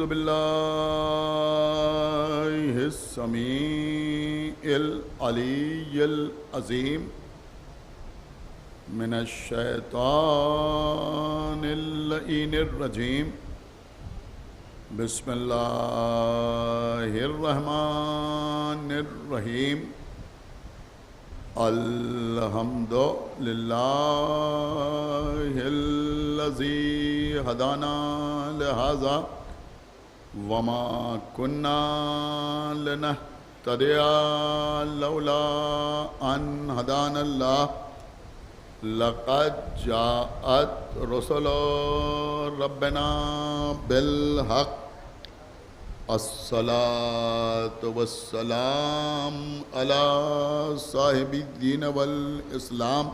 أعوذ بالله السميع العلي العظيم من الشيطان اللعين الرجيم بسم الله الرحمن الرحيم الحمد لله الذي هدانا لهذا وما كنا لنهتدي لولا أن هدانا الله لقد جاءت رسل ربنا بالحق الصلاة والسلام على صاحب الدين والإسلام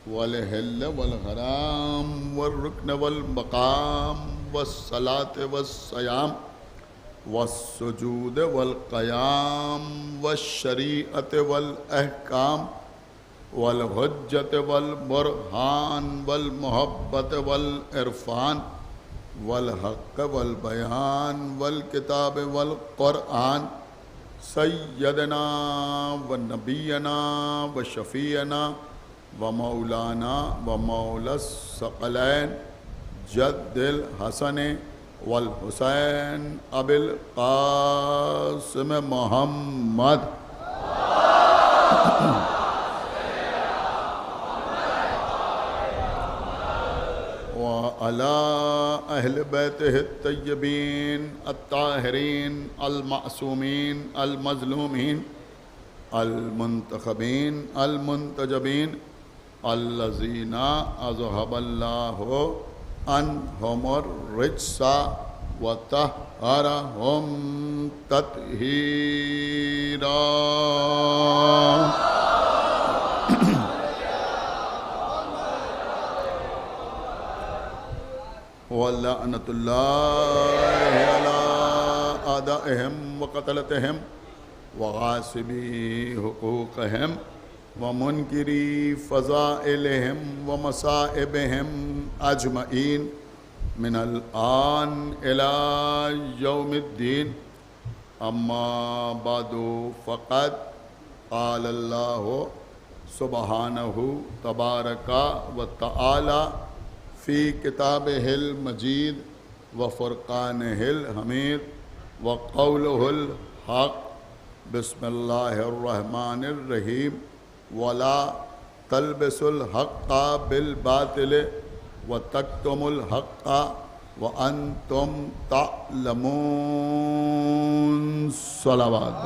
والحل والحرام والركن والمقام والصلاة والصيام والسجود والقيام والشريعة والأحكام والحجة والبرهان والمحبة والعرفان والحق والبيان والكتاب والقرآن سيدنا ونبينا وشفيعنا ومولانا ومولى الثقلين جد الحسن والحسين أبي القاسم محمد وعلى أهل بيته الطيبين الطاهرين المعصومين المظلومين المنتخبين المنتجبين الذين أذهب الله عنهم الرجس وطهرهم تطهيرا. وَلَعْنَةُ اللَّهِ عَلَىٰ أَعْدَائِهِمْ وَقَتْلَتِهِمْ وَغَاصِبِي حُقُوقِهِمْ وَمُنْكِرِي فَضَائِلِهِمْ وَمَصَائِبِهِمْ أَجْمَعِينَ مِنَ الْآنِ إِلَىٰ يَوْمِ الدِّينِ. أَمَّا بَعْدُ فَقَدْ قَالَ اللَّهُ سُبْحَانَهُ تَبَارَكَ وَتَعَالَى فی کتابہ المجید وفرقانہ الحمید وقولہ الحق. بسم اللہ الرحمن الرحیم. ولا تلبسوا الحق بالباطل وتکتموا الحق وانتم تعلمون. صلوات.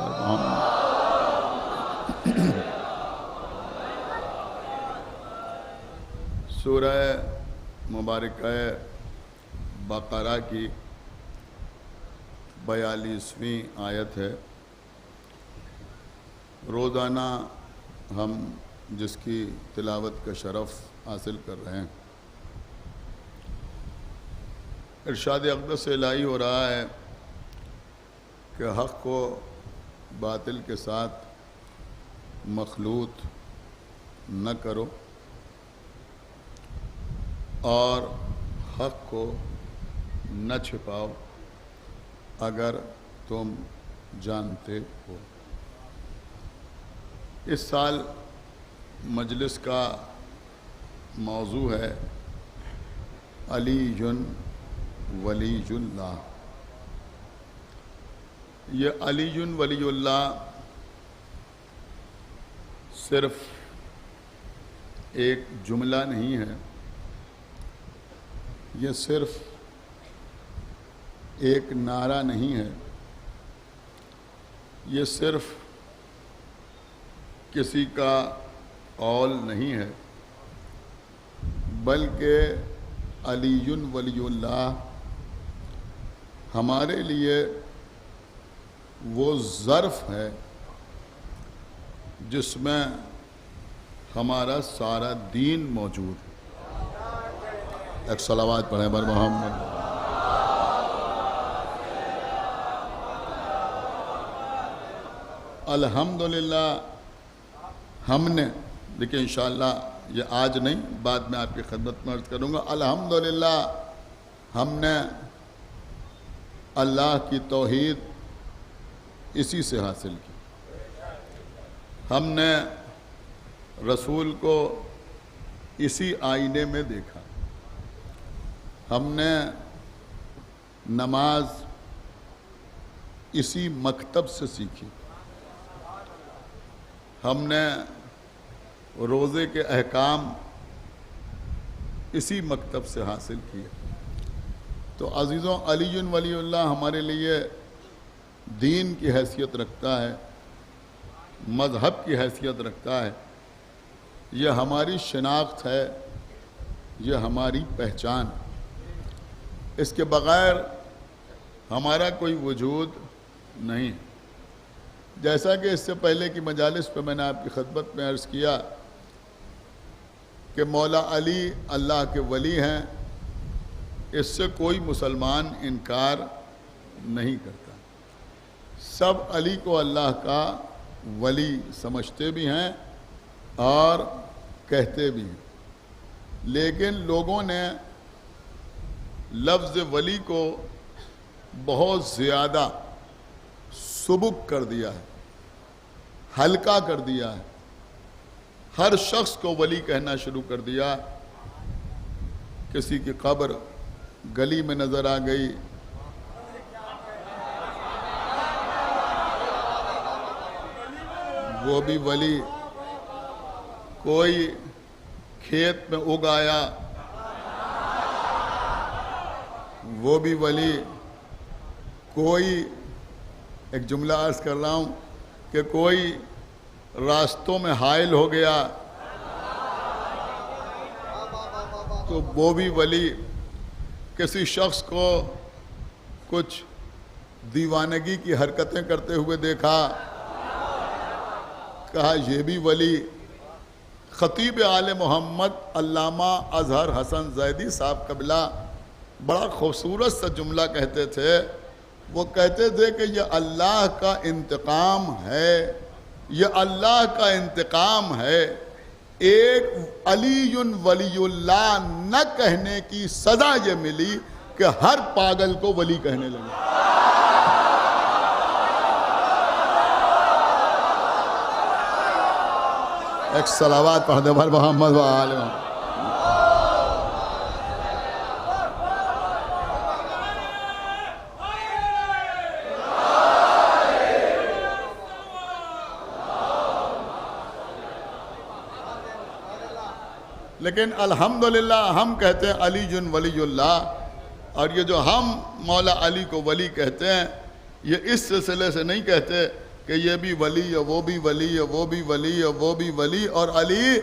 سورہ مبارکہ بقرہ کی 42ویں آیت ہے. روزانہ ہم جس کی تلاوت کا شرف حاصل کر رہے ہیں. ارشاد اقدس الہی ہو رہا ہے کہ حق کو باطل کے ساتھ مخلوط نہ کرو اور حق کو نہ چھپاؤ اگر تم جانتے ہو. اس سال مجلس کا موضوع ہے علی ولی اللہ. یہ علی ولی اللہ صرف ایک جملہ نہیں ہے، یہ صرف ایک نعرہ نہیں ہے، یہ صرف کسی کا قول نہیں ہے، بلکہ علی ولی اللہ ہمارے لیے وہ ظرف ہے جس میں ہمارا سارا دین موجود ہے. ایک صلوات پڑھیں بر محمد. الحمدللہ ہم نے، دیکھیں انشاءاللہ یہ آج نہیں، بعد میں آپ کی خدمت میں عرض کروں گا. الحمدللہ ہم نے اللہ کی توحید اسی سے حاصل کی۔ ہم نے رسول کو اسی آئینے میں دیکھا، ہم نے نماز اسی مکتب سے سیکھی، ہم نے روزے کے احکام اسی مکتب سے حاصل کیے۔ تو عزیزوں، علی ولی اللہ ہمارے لیے دین کی حیثیت رکھتا ہے، مذہب کی حیثیت رکھتا ہے، یہ ہماری شناخت ہے، یہ ہماری پہچان۔ اس کے بغیر ہمارا کوئی وجود نہیں۔ جیسا کہ اس سے پہلے کی مجالس پہ میں نے آپ کی خدمت میں عرض کیا کہ مولا علی اللہ کے ولی ہیں، اس سے کوئی مسلمان انکار نہیں کرتا۔ سب علی کو اللہ کا ولی سمجھتے بھی ہیں اور کہتے بھی ہیں، لیکن لوگوں نے لفظ ولی کو بہت زیادہ سبک کر دیا ہے، ہلکا کر دیا ہے، ہر شخص کو ولی کہنا شروع کر دیا۔ کسی کی قبر گلی میں نظر آ گئی، وہ بھی ولی، کوئی کھیت میں اگ آیا وہ بھی ولی، کوئی، ایک جملہ عرض کر رہا ہوں کہ کوئی راستوں میں حائل ہو گیا تو وہ بھی ولی، کسی شخص کو کچھ دیوانگی کی حرکتیں کرتے ہوئے دیکھا، کہا یہ بھی ولی۔ خطیب آل محمد علامہ اظہر حسن زیدی صاحب قبلہ بڑا خوبصورت سا جملہ کہتے تھے، وہ کہتے تھے کہ یہ اللہ کا انتقام ہے، یہ اللہ کا انتقام ہے، ایک علی ولی اللہ نہ کہنے کی سزا یہ ملی کہ ہر پاگل کو ولی کہنے لگے۔ ایک صلوات پڑھ دے بھر محمد و آل محمد۔ لیکن الحمدللہ ہم کہتے ہیں علی ولی اللہ، اور یہ جو ہم مولا علی کو ولی کہتے ہیں یہ اس سلسلے سے نہیں کہتے کہ یہ بھی ولی ہے، وہ بھی ولی ہے، وہ بھی ولی ہے، وہ بھی ولی، اور علی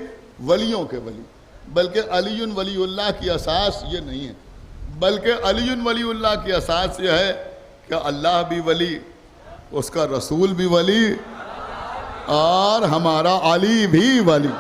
ولیوں کے ولی، بلکہ علی ولی اللہ کی اساس یہ نہیں ہے، بلکہ علی ولی اللہ کی اساس یہ ہے کہ اللہ بھی ولی، اس کا رسول بھی ولی، اور ہمارا علی بھی ولی۔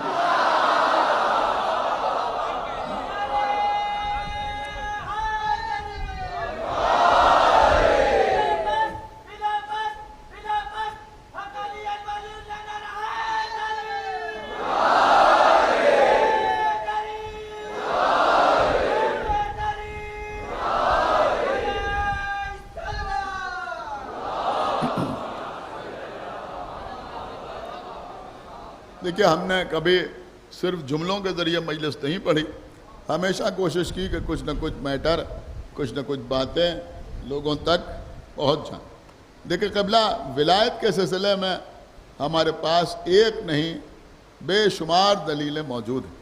دیکھیے، ہم نے کبھی صرف جملوں کے ذریعے مجلس نہیں پڑھی، ہمیشہ کوشش کی کہ کچھ نہ کچھ میٹر، کچھ نہ کچھ باتیں لوگوں تک پہنچ جائیں۔ دیکھیں قبلہ، ولایت کے سلسلے میں ہمارے پاس ایک نہیں بے شمار دلیلیں موجود ہیں۔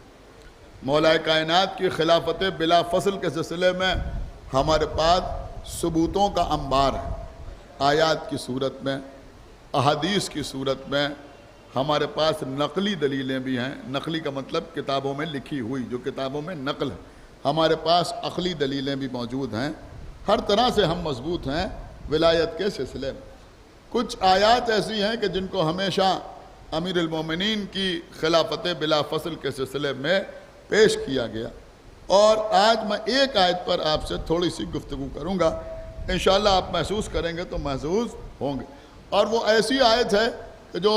مولا کائنات کی خلافت بلا فصل کے سلسلے میں ہمارے پاس ثبوتوں کا انبار ہے، آیات کی صورت میں، احادیث کی صورت میں، ہمارے پاس نقلی دلیلیں بھی ہیں۔ نقلی کا مطلب کتابوں میں لکھی ہوئی، جو کتابوں میں نقل ہے۔ ہمارے پاس عقلی دلیلیں بھی موجود ہیں، ہر طرح سے ہم مضبوط ہیں ولایت کے سلسلے میں۔ کچھ آیات ایسی ہیں کہ جن کو ہمیشہ امیر المومنین کی خلافت بلا فصل کے سلسلے میں پیش کیا گیا، اور آج میں ایک آیت پر آپ سے تھوڑی سی گفتگو کروں گا، انشاءاللہ آپ محسوس کریں گے تو محسوس ہوں گے۔ اور وہ ایسی آیت ہے کہ جو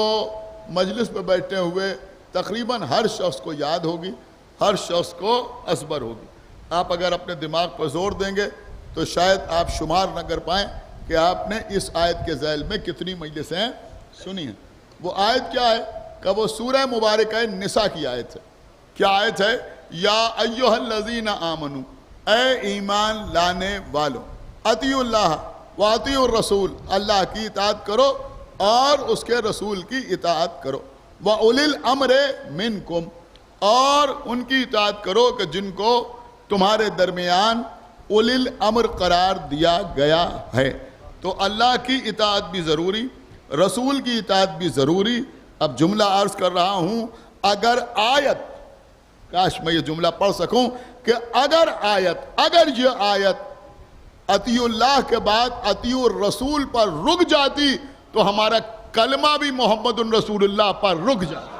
مجلس پہ بیٹھے ہوئے تقریباً ہر شخص کو یاد ہوگی، ہر شخص کو ازبر ہوگی۔ آپ اگر اپنے دماغ پر زور دیں گے تو شاید آپ شمار نہ کر پائیں کہ آپ نے اس آیت کے ذیل میں کتنی مجلسیں سنی ہیں۔ وہ آیت کیا ہے کہ وہ سورہ مبارکہ نساء کی آیت ہے۔ کیا آیت ہے؟ یا ایھا الذین آمنو، اے ایمان لانے والوں، اطیعوا اللہ واطیعوا الرسول، اللہ کی اطاعت کرو اور اس کے رسول کی اطاعت کرو، وَأُولِي الْأَمْرِ مِنْكُمْ، اور ان کی اطاعت کرو کہ جن کو تمہارے درمیان اولی الامر قرار دیا گیا ہے۔ تو اللہ کی اطاعت بھی ضروری، رسول کی اطاعت بھی ضروری۔ اب جملہ عرض کر رہا ہوں، اگر آیت، کاش میں یہ جملہ پڑھ سکوں کہ اگر یہ آیت اطیع اللہ کے بعد اطیع الرسول پر رک جاتی تو ہمارا کلمہ بھی محمد رسول اللہ پر رک جاتا۔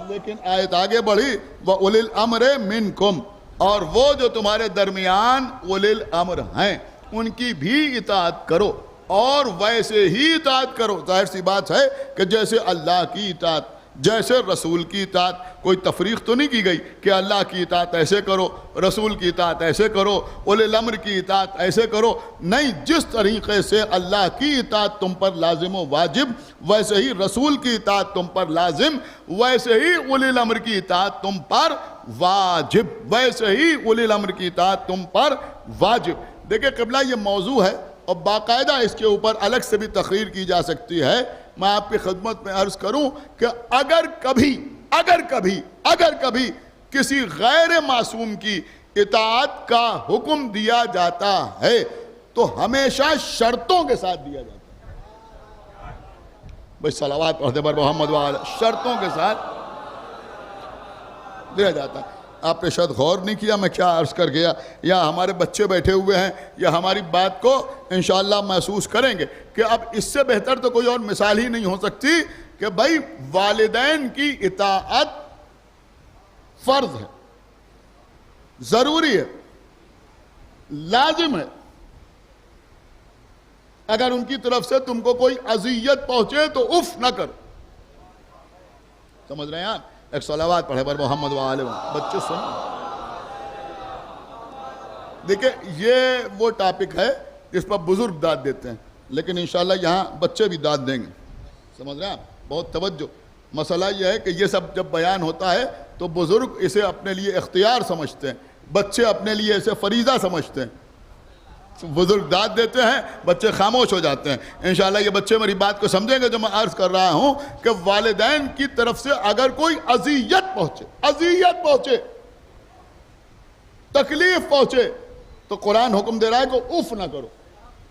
لیکن آیت آگے بڑھی، وَأُولِي الْأَمْرِ مِنْكُمْ، اور وہ جو تمہارے درمیان اولی الامر ہیں ان کی بھی اطاعت کرو اور ویسے ہی اطاعت کرو۔ ظاہر سی بات ہے کہ جیسے اللہ کی اطاعت، جیسے رسول کی اطاعت، کوئی تفریق تو نہیں کی گئی کہ اللہ کی اطاعت ایسے کرو، رسول کی اطاعت ایسے کرو، اولی الامر کی اطاعت ایسے کرو۔ نہیں، جس طریقے سے اللہ کی اطاعت تم پر لازم و واجب، ویسے ہی رسول کی اطاعت تم پر لازم، ویسے ہی اولی الامر کی اطاعت تم پر واجب، ویسے ہی اولی الامر کی اطاعت تم پر واجب۔ دیکھیں قبلہ، یہ موضوع ہے اور باقاعدہ اس کے اوپر الگ سے بھی تقریر کی جا سکتی ہے۔ میں آپ کی خدمت میں عرض کروں کہ اگر کبھی کسی غیر معصوم کی اطاعت کا حکم دیا جاتا ہے تو ہمیشہ شرطوں کے ساتھ دیا جاتا ہے۔ بھئی صلوات پڑھتے پر محمد وآلہ، شرطوں کے ساتھ دیا جاتا ہے۔ آپ نے شاید غور نہیں کیا میں کیا عرض کر گیا، یا ہمارے بچے بیٹھے ہوئے ہیں یا ہماری بات کو انشاءاللہ محسوس کریں گے کہ اب اس سے بہتر تو کوئی اور مثال ہی نہیں ہو سکتی کہ بھائی والدین کی اطاعت فرض ہے، ضروری ہے، لازم ہے۔ اگر ان کی طرف سے تم کو کوئی اذیت پہنچے تو اف نہ کرو۔ سمجھ رہے ہیں آپ؟ ایک صلوات پڑھے پر محمد وآلہ وسلم۔ بچے سنو، دیکھیں یہ وہ ٹاپک ہے جس پر بزرگ داد دیتے ہیں، لیکن انشاءاللہ یہاں بچے بھی داد دیں گے۔ سمجھ رہے ہیں آپ؟ بہت توجہ۔ مسئلہ یہ ہے کہ یہ سب جب بیان ہوتا ہے تو بزرگ اسے اپنے لیے اختیار سمجھتے ہیں، بچے اپنے لیے اسے فریضہ سمجھتے ہیں۔ بزرگ داد دیتے ہیں، بچے خاموش ہو جاتے ہیں۔ انشاءاللہ یہ بچے میری بات کو سمجھیں گے جو میں عرض کر رہا ہوں کہ والدین کی طرف سے اگر کوئی اذیت پہنچے، تکلیف پہنچے تو قرآن حکم دے رہا ہے کہ اف نہ کرو۔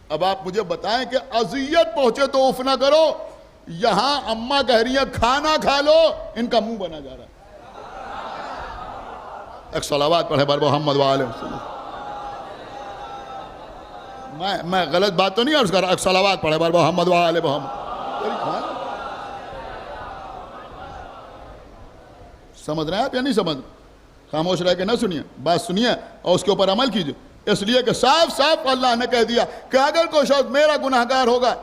اب آپ مجھے بتائیں کہ اذیت پہنچے تو اف نہ کرو، یہاں اماں کہہ رہی ہیں کھانا کھا لو، ان کا منہ بنا جا رہا ہے۔ ایک صلوات پڑھے بر محمد وآلہ وسلم۔ میں غلط بات تو نہیں عرض کر رہا، ایک صلوات پڑھے بر محمد وآلہ محمد۔ سمجھ رہے ہیں آپ یا نہیں سمجھ؟ خاموش رہ کے نہ سنیے، بات سنیے اور اس کے اوپر عمل کیجئے، اس لیے کہ صاف صاف اللہ نے کہہ دیا کہ اگر کوئی شخص میرا گناہگار ہوگا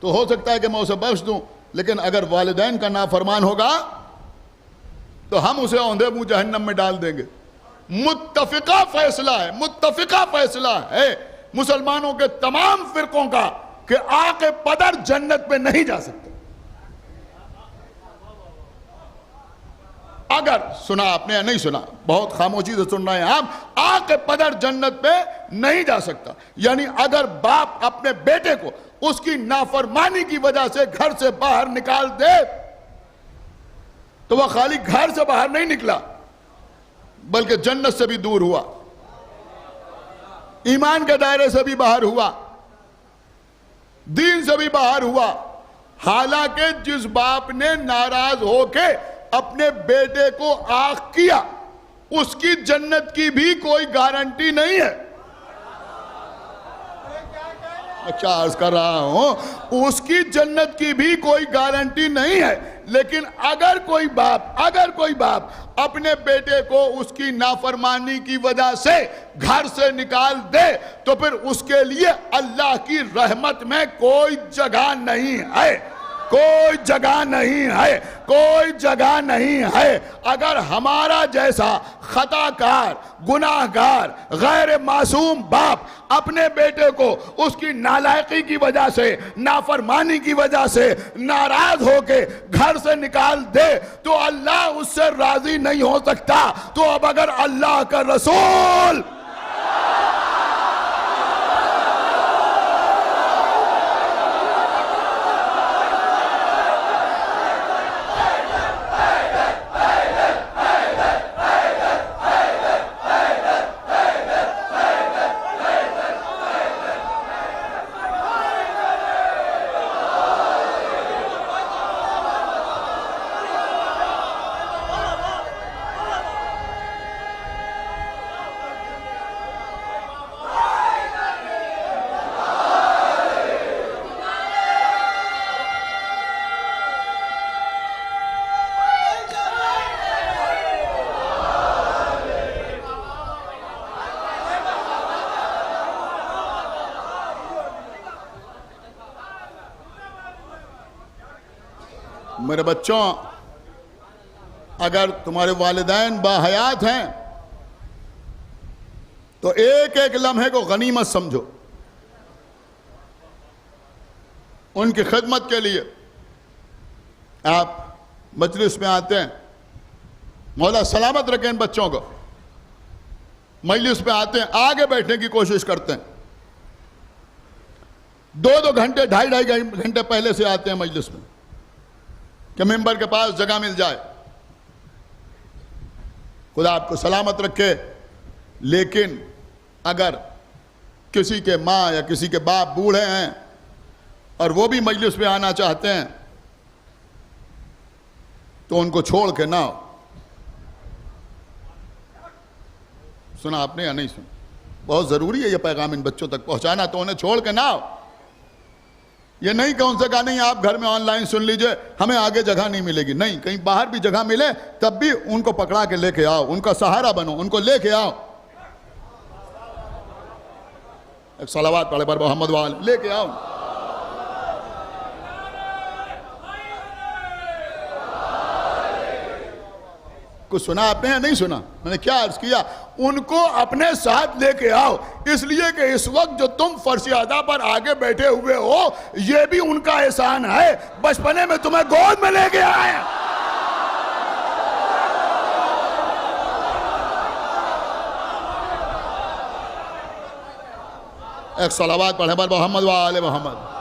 تو ہو سکتا ہے کہ میں اسے بخش دوں، لیکن اگر والدین کا نافرمان ہوگا تو ہم اسے اوندھے منہ جہنم میں ڈال دیں گے۔ متفقہ فیصلہ ہے مسلمانوں کے تمام فرقوں کا کہ آق پدر جنت میں نہیں جا سکتے۔ اگر سنا آپ نے یا نہیں سنا، بہت خاموشی سے سن رہے ہیں آپ، آق پدر جنت پہ نہیں جا سکتا۔ یعنی اگر باپ اپنے بیٹے کو اس کی نافرمانی کی وجہ سے گھر سے باہر نکال دے تو وہ خالی گھر سے باہر نہیں نکلا بلکہ جنت سے بھی دور ہوا، ایمان کے دائرے سے بھی باہر ہوا، دین سے بھی باہر ہوا۔ حالانکہ جس باپ نے ناراض ہو کے اپنے بیٹے کو آگ کیا اس کی جنت کی بھی کوئی گارنٹی نہیں ہے۔ کیا عرض کر رہا ہوں، اس کی جنت کی بھی کوئی گارنٹی نہیں ہے، لیکن اگر کوئی باپ اپنے بیٹے کو اس کی نافرمانی کی وجہ سے گھر سے نکال دے تو پھر اس کے لیے اللہ کی رحمت میں کوئی جگہ نہیں ہے۔ کوئی جگہ نہیں ہے، کوئی جگہ نہیں ہے۔ اگر ہمارا جیسا خطا کار، گناہ گار، غیر معصوم باپ اپنے بیٹے کو اس کی نالائقی کی وجہ سے، نافرمانی کی وجہ سے ناراض ہو کے گھر سے نکال دے تو اللہ اس سے راضی نہیں ہو سکتا۔ تو اب اگر اللہ کا رسول میرے بچوں، اگر تمہارے والدین باحیات ہیں تو ایک ایک لمحے کو غنیمت سمجھو۔ ان کی خدمت کے لیے آپ مجلس میں آتے ہیں، مولا سلامت رکھیں ان بچوں کو، مجلس میں آتے ہیں، آگے بیٹھنے کی کوشش کرتے ہیں، 2 گھنٹے 2.5 گھنٹے پہلے سے آتے ہیں مجلس میں کہ ممبر کے پاس جگہ مل جائے۔ خدا آپ کو سلامت رکھے۔ لیکن اگر کسی کے ماں یا کسی کے باپ بوڑھے ہیں اور وہ بھی مجلس میں آنا چاہتے ہیں تو ان کو چھوڑ کے نہ آؤ۔ سنا آپ نے یا نہیں سنا؟ بہت ضروری ہے یہ پیغام ان بچوں تک پہنچانا، تو انہیں چھوڑ کے نہ آؤ۔ یہ نہیں کہ ان سے کہا نہیں آپ گھر میں آن لائن سن لیجئے، ہمیں آگے جگہ نہیں ملے گی۔ نہیں، کہیں باہر بھی جگہ ملے تب بھی ان کو پکڑا کے لے کے آؤ، ان کا سہارا بنو، ان کو لے کے آؤ۔ ایک صلوات پڑھے پر محمد وآلہ، لے کے آؤ۔ کچھ سنا آپ نے یا نہیں سنا؟ میں نے کیا عرض کیا؟ ان کو اپنے ساتھ لے کے آؤ، اس لیے کہ اس وقت جو تم فرش ادا پر آگے بیٹھے ہوئے ہو یہ بھی ان کا احسان ہے، بچپنے میں تمہیں گود میں لے کے آئے۔ ایک صلوات پڑھے پر محمد وآلہ محمد۔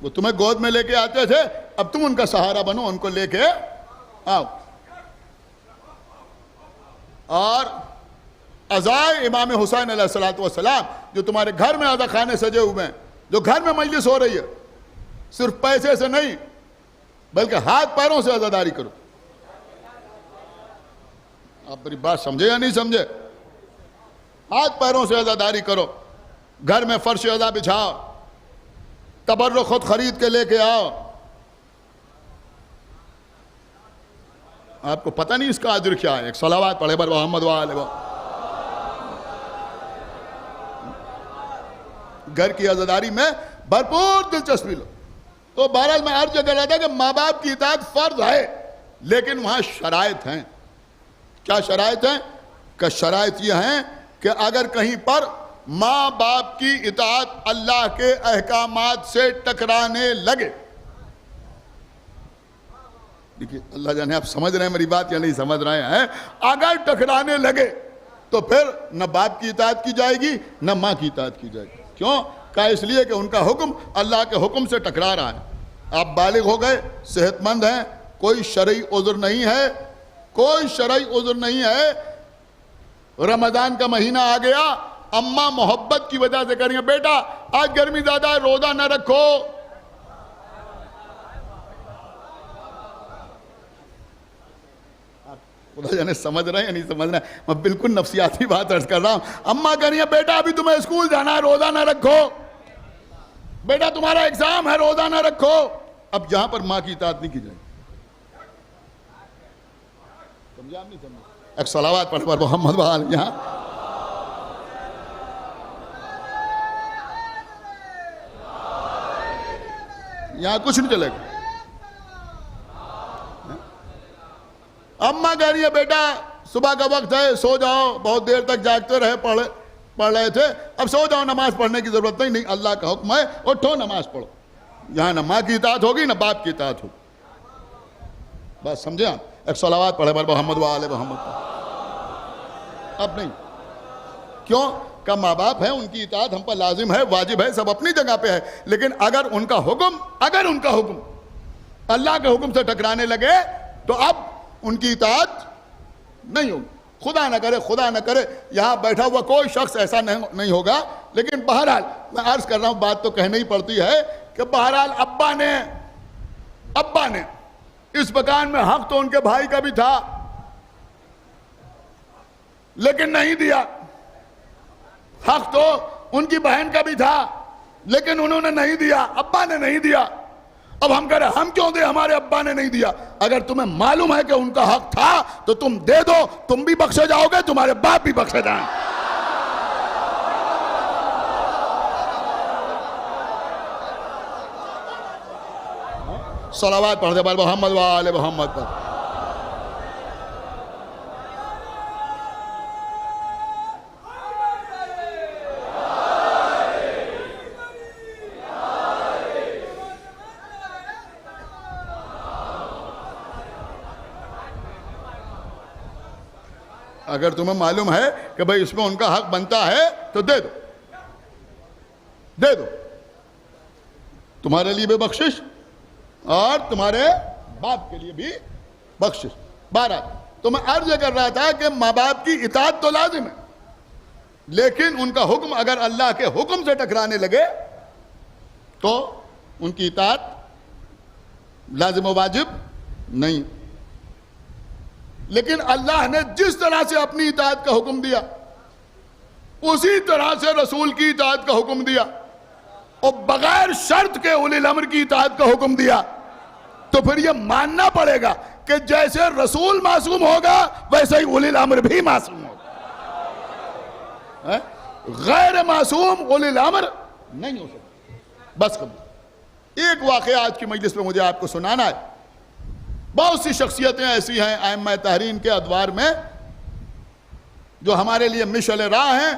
وہ تمہیں گود میں لے کے آتے تھے، اب تم ان کا سہارا بنو، ان کو لے کے آؤ۔ اور عزائے امام حسین علیہ السلام جو تمہارے گھر میں عزا خانے سجے ہوئے ہیں، جو گھر میں مجلس ہو رہی ہے، صرف پیسے سے نہیں بلکہ ہاتھ پیروں سے عزاداری کرو۔ آپ میری بات سمجھے یا نہیں سمجھے؟ ہاتھ پیروں سے عزاداری کرو، گھر میں فرش عزا بچھاؤ، تبرک خود خرید کے لے کے آؤ۔ آپ کو پتہ نہیں اس کا اجر کیا ہے؟ ایک صلوات پڑھے پر محمد وآلہ۔ گھر کی عزاداری میں بھرپور دلچسپی لو۔ تو بہرحال میں عرض کر رہا تھا کہ ماں باپ کی اطاعت فرض ہے، لیکن وہاں شرائط ہیں۔ کیا شرائط ہیں؟ کہ شرائط یہ ہیں کہ اگر کہیں پر ماں باپ کی اطاعت اللہ کے احکامات سے ٹکرانے لگے، دیکھیے اللہ جانے آپ سمجھ رہے ہیں میری بات یا نہیں سمجھ رہے ہیں؟ اگر ٹکرانے لگے تو پھر نہ باپ کی اطاعت کی جائے گی نہ ماں کی اطاعت کی جائے گی۔ کیوں؟ کہ اس لیے کہ ان کا حکم اللہ کے حکم سے ٹکرا رہا ہے۔ آپ بالغ ہو گئے، صحت مند ہیں، کوئی شرعی عذر نہیں ہے، کوئی شرعی عذر نہیں ہے۔ رمضان کا مہینہ آ گیا، اماں محبت کی وجہ سے کہہ رہی ہیں بیٹا آج گرمی زیادہ ہے روزہ نہ رکھو۔ خدا جانے سمجھ رہے ہیں یا نہیں سمجھ رہے ہیں؟ میں بالکل نفسیاتی بات عرض کر رہا ہوں۔ اماں کہہ رہی ہیں بیٹا ابھی تمہیں اسکول جانا ہے روزہ نہ رکھو، بیٹا تمہارا ایگزام ہے روزہ نہ رکھو۔ اب یہاں پر ماں کی اطاعت نہیں کی جائے گی۔ سمجھا آپ نہیں سمجھا؟ ایک صلوات پڑھ پر محمد وآل یہاں کچھ نہیں چلے گا. اماں کہہ رہی ہے بیٹا صبح کا وقت ہے سو جاؤ, بہت دیر تک جاگتے رہے پڑھ رہے تھے, اب سو جاؤ, نماز پڑھنے کی ضرورت نہیں, اللہ کا حکم ہے اٹھو نماز پڑھو. یہاں نہ ماں کی اطاعت ہوگی نہ باپ کی اطاعت ہوگی. بس سمجھے آپ. ایک صلوات پڑھے پر محمد وآل محمد. اب نہیں کیوں کہ ماں باپ ہیں, ان کی اطاعت ہم پر لازم ہے, واجب ہے, سب اپنی جگہ پہ ہے, لیکن اگر ان کا حکم اللہ کے حکم سے ٹکرانے لگے تو اب ان کی اطاعت نہیں ہوگی. خدا نہ کرے یہاں بیٹھا ہوا کوئی شخص ایسا نہیں ہوگا, لیکن بہرحال میں عرض کر رہا ہوں, بات تو کہنے ہی پڑتی ہے کہ بہرحال ابا نے اس مکان میں حق تو ان کے بھائی کا بھی تھا لیکن نہیں دیا, حق تو ان کی بہن کا بھی تھا لیکن انہوں نے نہیں دیا, ابا نے نہیں دیا. اب ہم کہہ رہے ہم کیوں دیں, ہمارے ابا نے نہیں دیا. اگر تمہیں معلوم ہے کہ ان کا حق تھا تو تم دے دو, تم بھی بخشے جاؤ گے, تمہارے باپ بھی بخشے جائیں. صلوات پڑھ دے بال محمد وآل محمد پر. اگر تمہیں معلوم ہے کہ بھئی اس میں ان کا حق بنتا ہے تو دے دو, تمہارے لیے بھی بخشش اور تمہارے باپ کے لیے بھی بخشش. بہرحال تو میں عرض کر رہا تھا کہ ماں باپ کی اطاعت تو لازم ہے, لیکن ان کا حکم اگر اللہ کے حکم سے ٹکرانے لگے تو ان کی اطاعت لازم و واجب نہیں. لیکن اللہ نے جس طرح سے اپنی اطاعت کا حکم دیا اسی طرح سے رسول کی اطاعت کا حکم دیا, اور بغیر شرط کے اولی الامر کی اطاعت کا حکم دیا, تو پھر یہ ماننا پڑے گا کہ جیسے رسول معصوم ہوگا ویسے ہی اولی الامر بھی معصوم ہوگا. غیر معصوم اولی الامر نہیں ہو سکتا. بس کبھی ایک واقعہ آج کی مجلس میں مجھے آپ کو سنانا ہے. بہت سی شخصیتیں ایسی ہیں ائمہ تحرین کے ادوار میں جو ہمارے لیے مشعل راہ ہیں.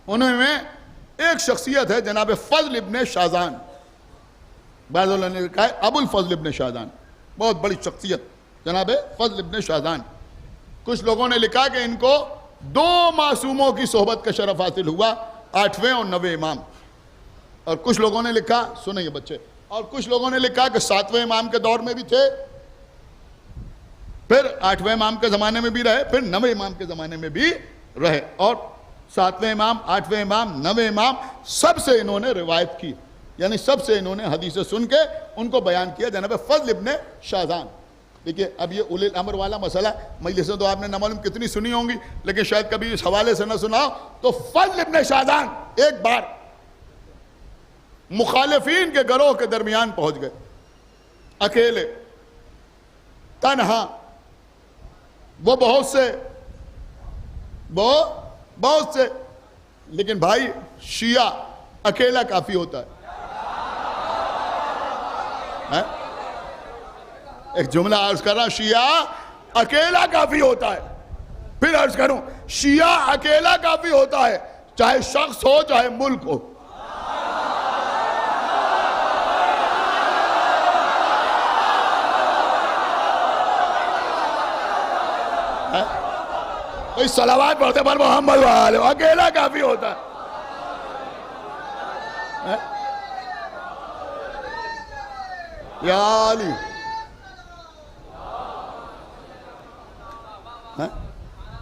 انہیں میں ایک شخصیت ہے جناب فضل ابن شاذان, بعض اللہ نے لکھا ہے ابو الفضل ابن شاذان, بہت بڑی شخصیت جناب فضل ابن شاذان. کچھ لوگوں نے لکھا کہ ان کو 2 معصوموں کی صحبت کا شرف حاصل ہوا, 8ویں اور 9ویں امام. اور کچھ لوگوں نے لکھا, سنیں یہ بچے, اور کچھ لوگوں نے لکھا کہ 7ویں امام کے دور میں بھی تھے, پھر 8ویں امام کے زمانے میں بھی رہے, پھر 9ویں امام کے زمانے میں بھی رہے, اور 7ویں امام, 8ویں امام, 9ویں امام سب سے انہوں نے روایت کی, یعنی سب سے انہوں نے حدیثیں سن کے ان کو بیان کیا. جناب فضل ابن شاذان. دیکھیے اب یہ اولی الامر والا مسئلہ مجلسیں تو آپ نے نہ معلوم کتنی سنی ہوں گی, لیکن شاید کبھی اس حوالے سے نہ سنا ہو. تو فضل ابن شاذان ایک بار مخالفین کے گروہ کے درمیان پہنچ گئے, اکیلے, تنہا. وہ بہت سے, لیکن بھائی شیعہ اکیلا کافی ہوتا ہے. ایک جملہ عرض کر رہا, شیعہ اکیلا کافی ہوتا ہے. پھر عرض کروں, شیعہ اکیلا کافی ہوتا ہے, چاہے شخص ہو چاہے ملک ہو. کوئی صلوات پڑھتے پر محمد وآلہ, اکیلا کافی ہوتا ہے. یا علی.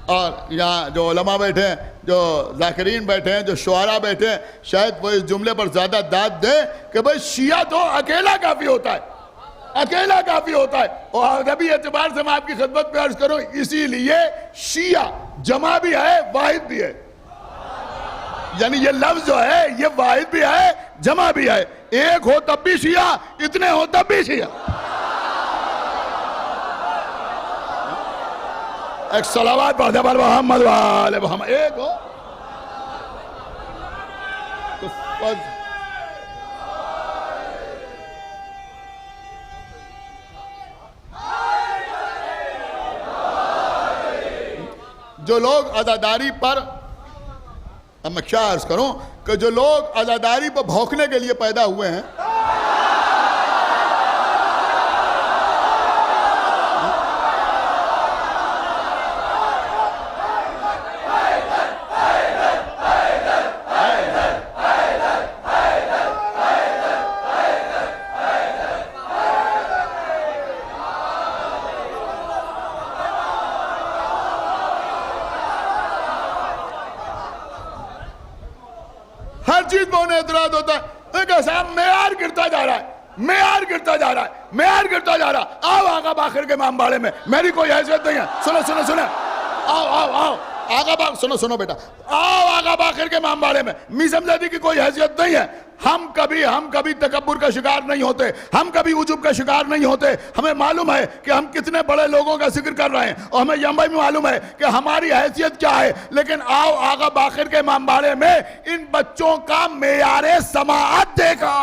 اور یہاں جو علماء بیٹھے ہیں, جو ذاکرین بیٹھے ہیں, جو شعراء بیٹھے ہیں, شاید وہ اس جملے پر زیادہ داد دیں کہ بھئی شیعہ تو اکیلا کافی ہوتا ہے, اکیلا کافی ہوتا ہے. اور ادبی اعتبار سے میں آپ کی خدمت میں عرض کروں, اسی لیے شیعہ جمع بھی ہے واحد بھی ہے, یعنی یہ لفظ جو ہے یہ واحد بھی ہے جمع بھی ہے. ایک ہو تب بھی شیعہ, اتنے ہو تب بھی شیعہ. ایک صلوات پڑھ دے بر محمد و آل محمد. ایک ہو تو جو لوگ عزاداری پر، اب میں کیا عرض کروں کہ جو لوگ عزاداری پر بھونکنے کے لیے پیدا ہوئے ہیں، ہر چیز میں انہیں اعتراض ہوتا ہے کہ صاحب معیار گرتا جا رہا ہے، معیار گرتا جا رہا ہے، معیار گرتا جا رہا ہے. آؤ آقا باقر کے امام باڑے میں، میری کوئی حیثیت نہیں ہے. سنو سنو سنو، آؤ آؤ آؤ آقا باقر، سنو سنو بیٹا، آؤ آقا باقر کے امام باڑے میں. میزم زادی کی کوئی حیثیت نہیں ہے. ہم کبھی تکبر کا شکار نہیں ہوتے، ہم کبھی عجب کا شکار نہیں ہوتے. ہمیں معلوم ہے کہ ہم کتنے بڑے لوگوں کا ذکر کر رہے ہیں، اور ہمیں یہ بھی معلوم ہے کہ ہماری حیثیت کیا ہے. لیکن آؤ آقا باقر کے امام باڑے میں ان بچوں کا معیار سماعت دیکھا.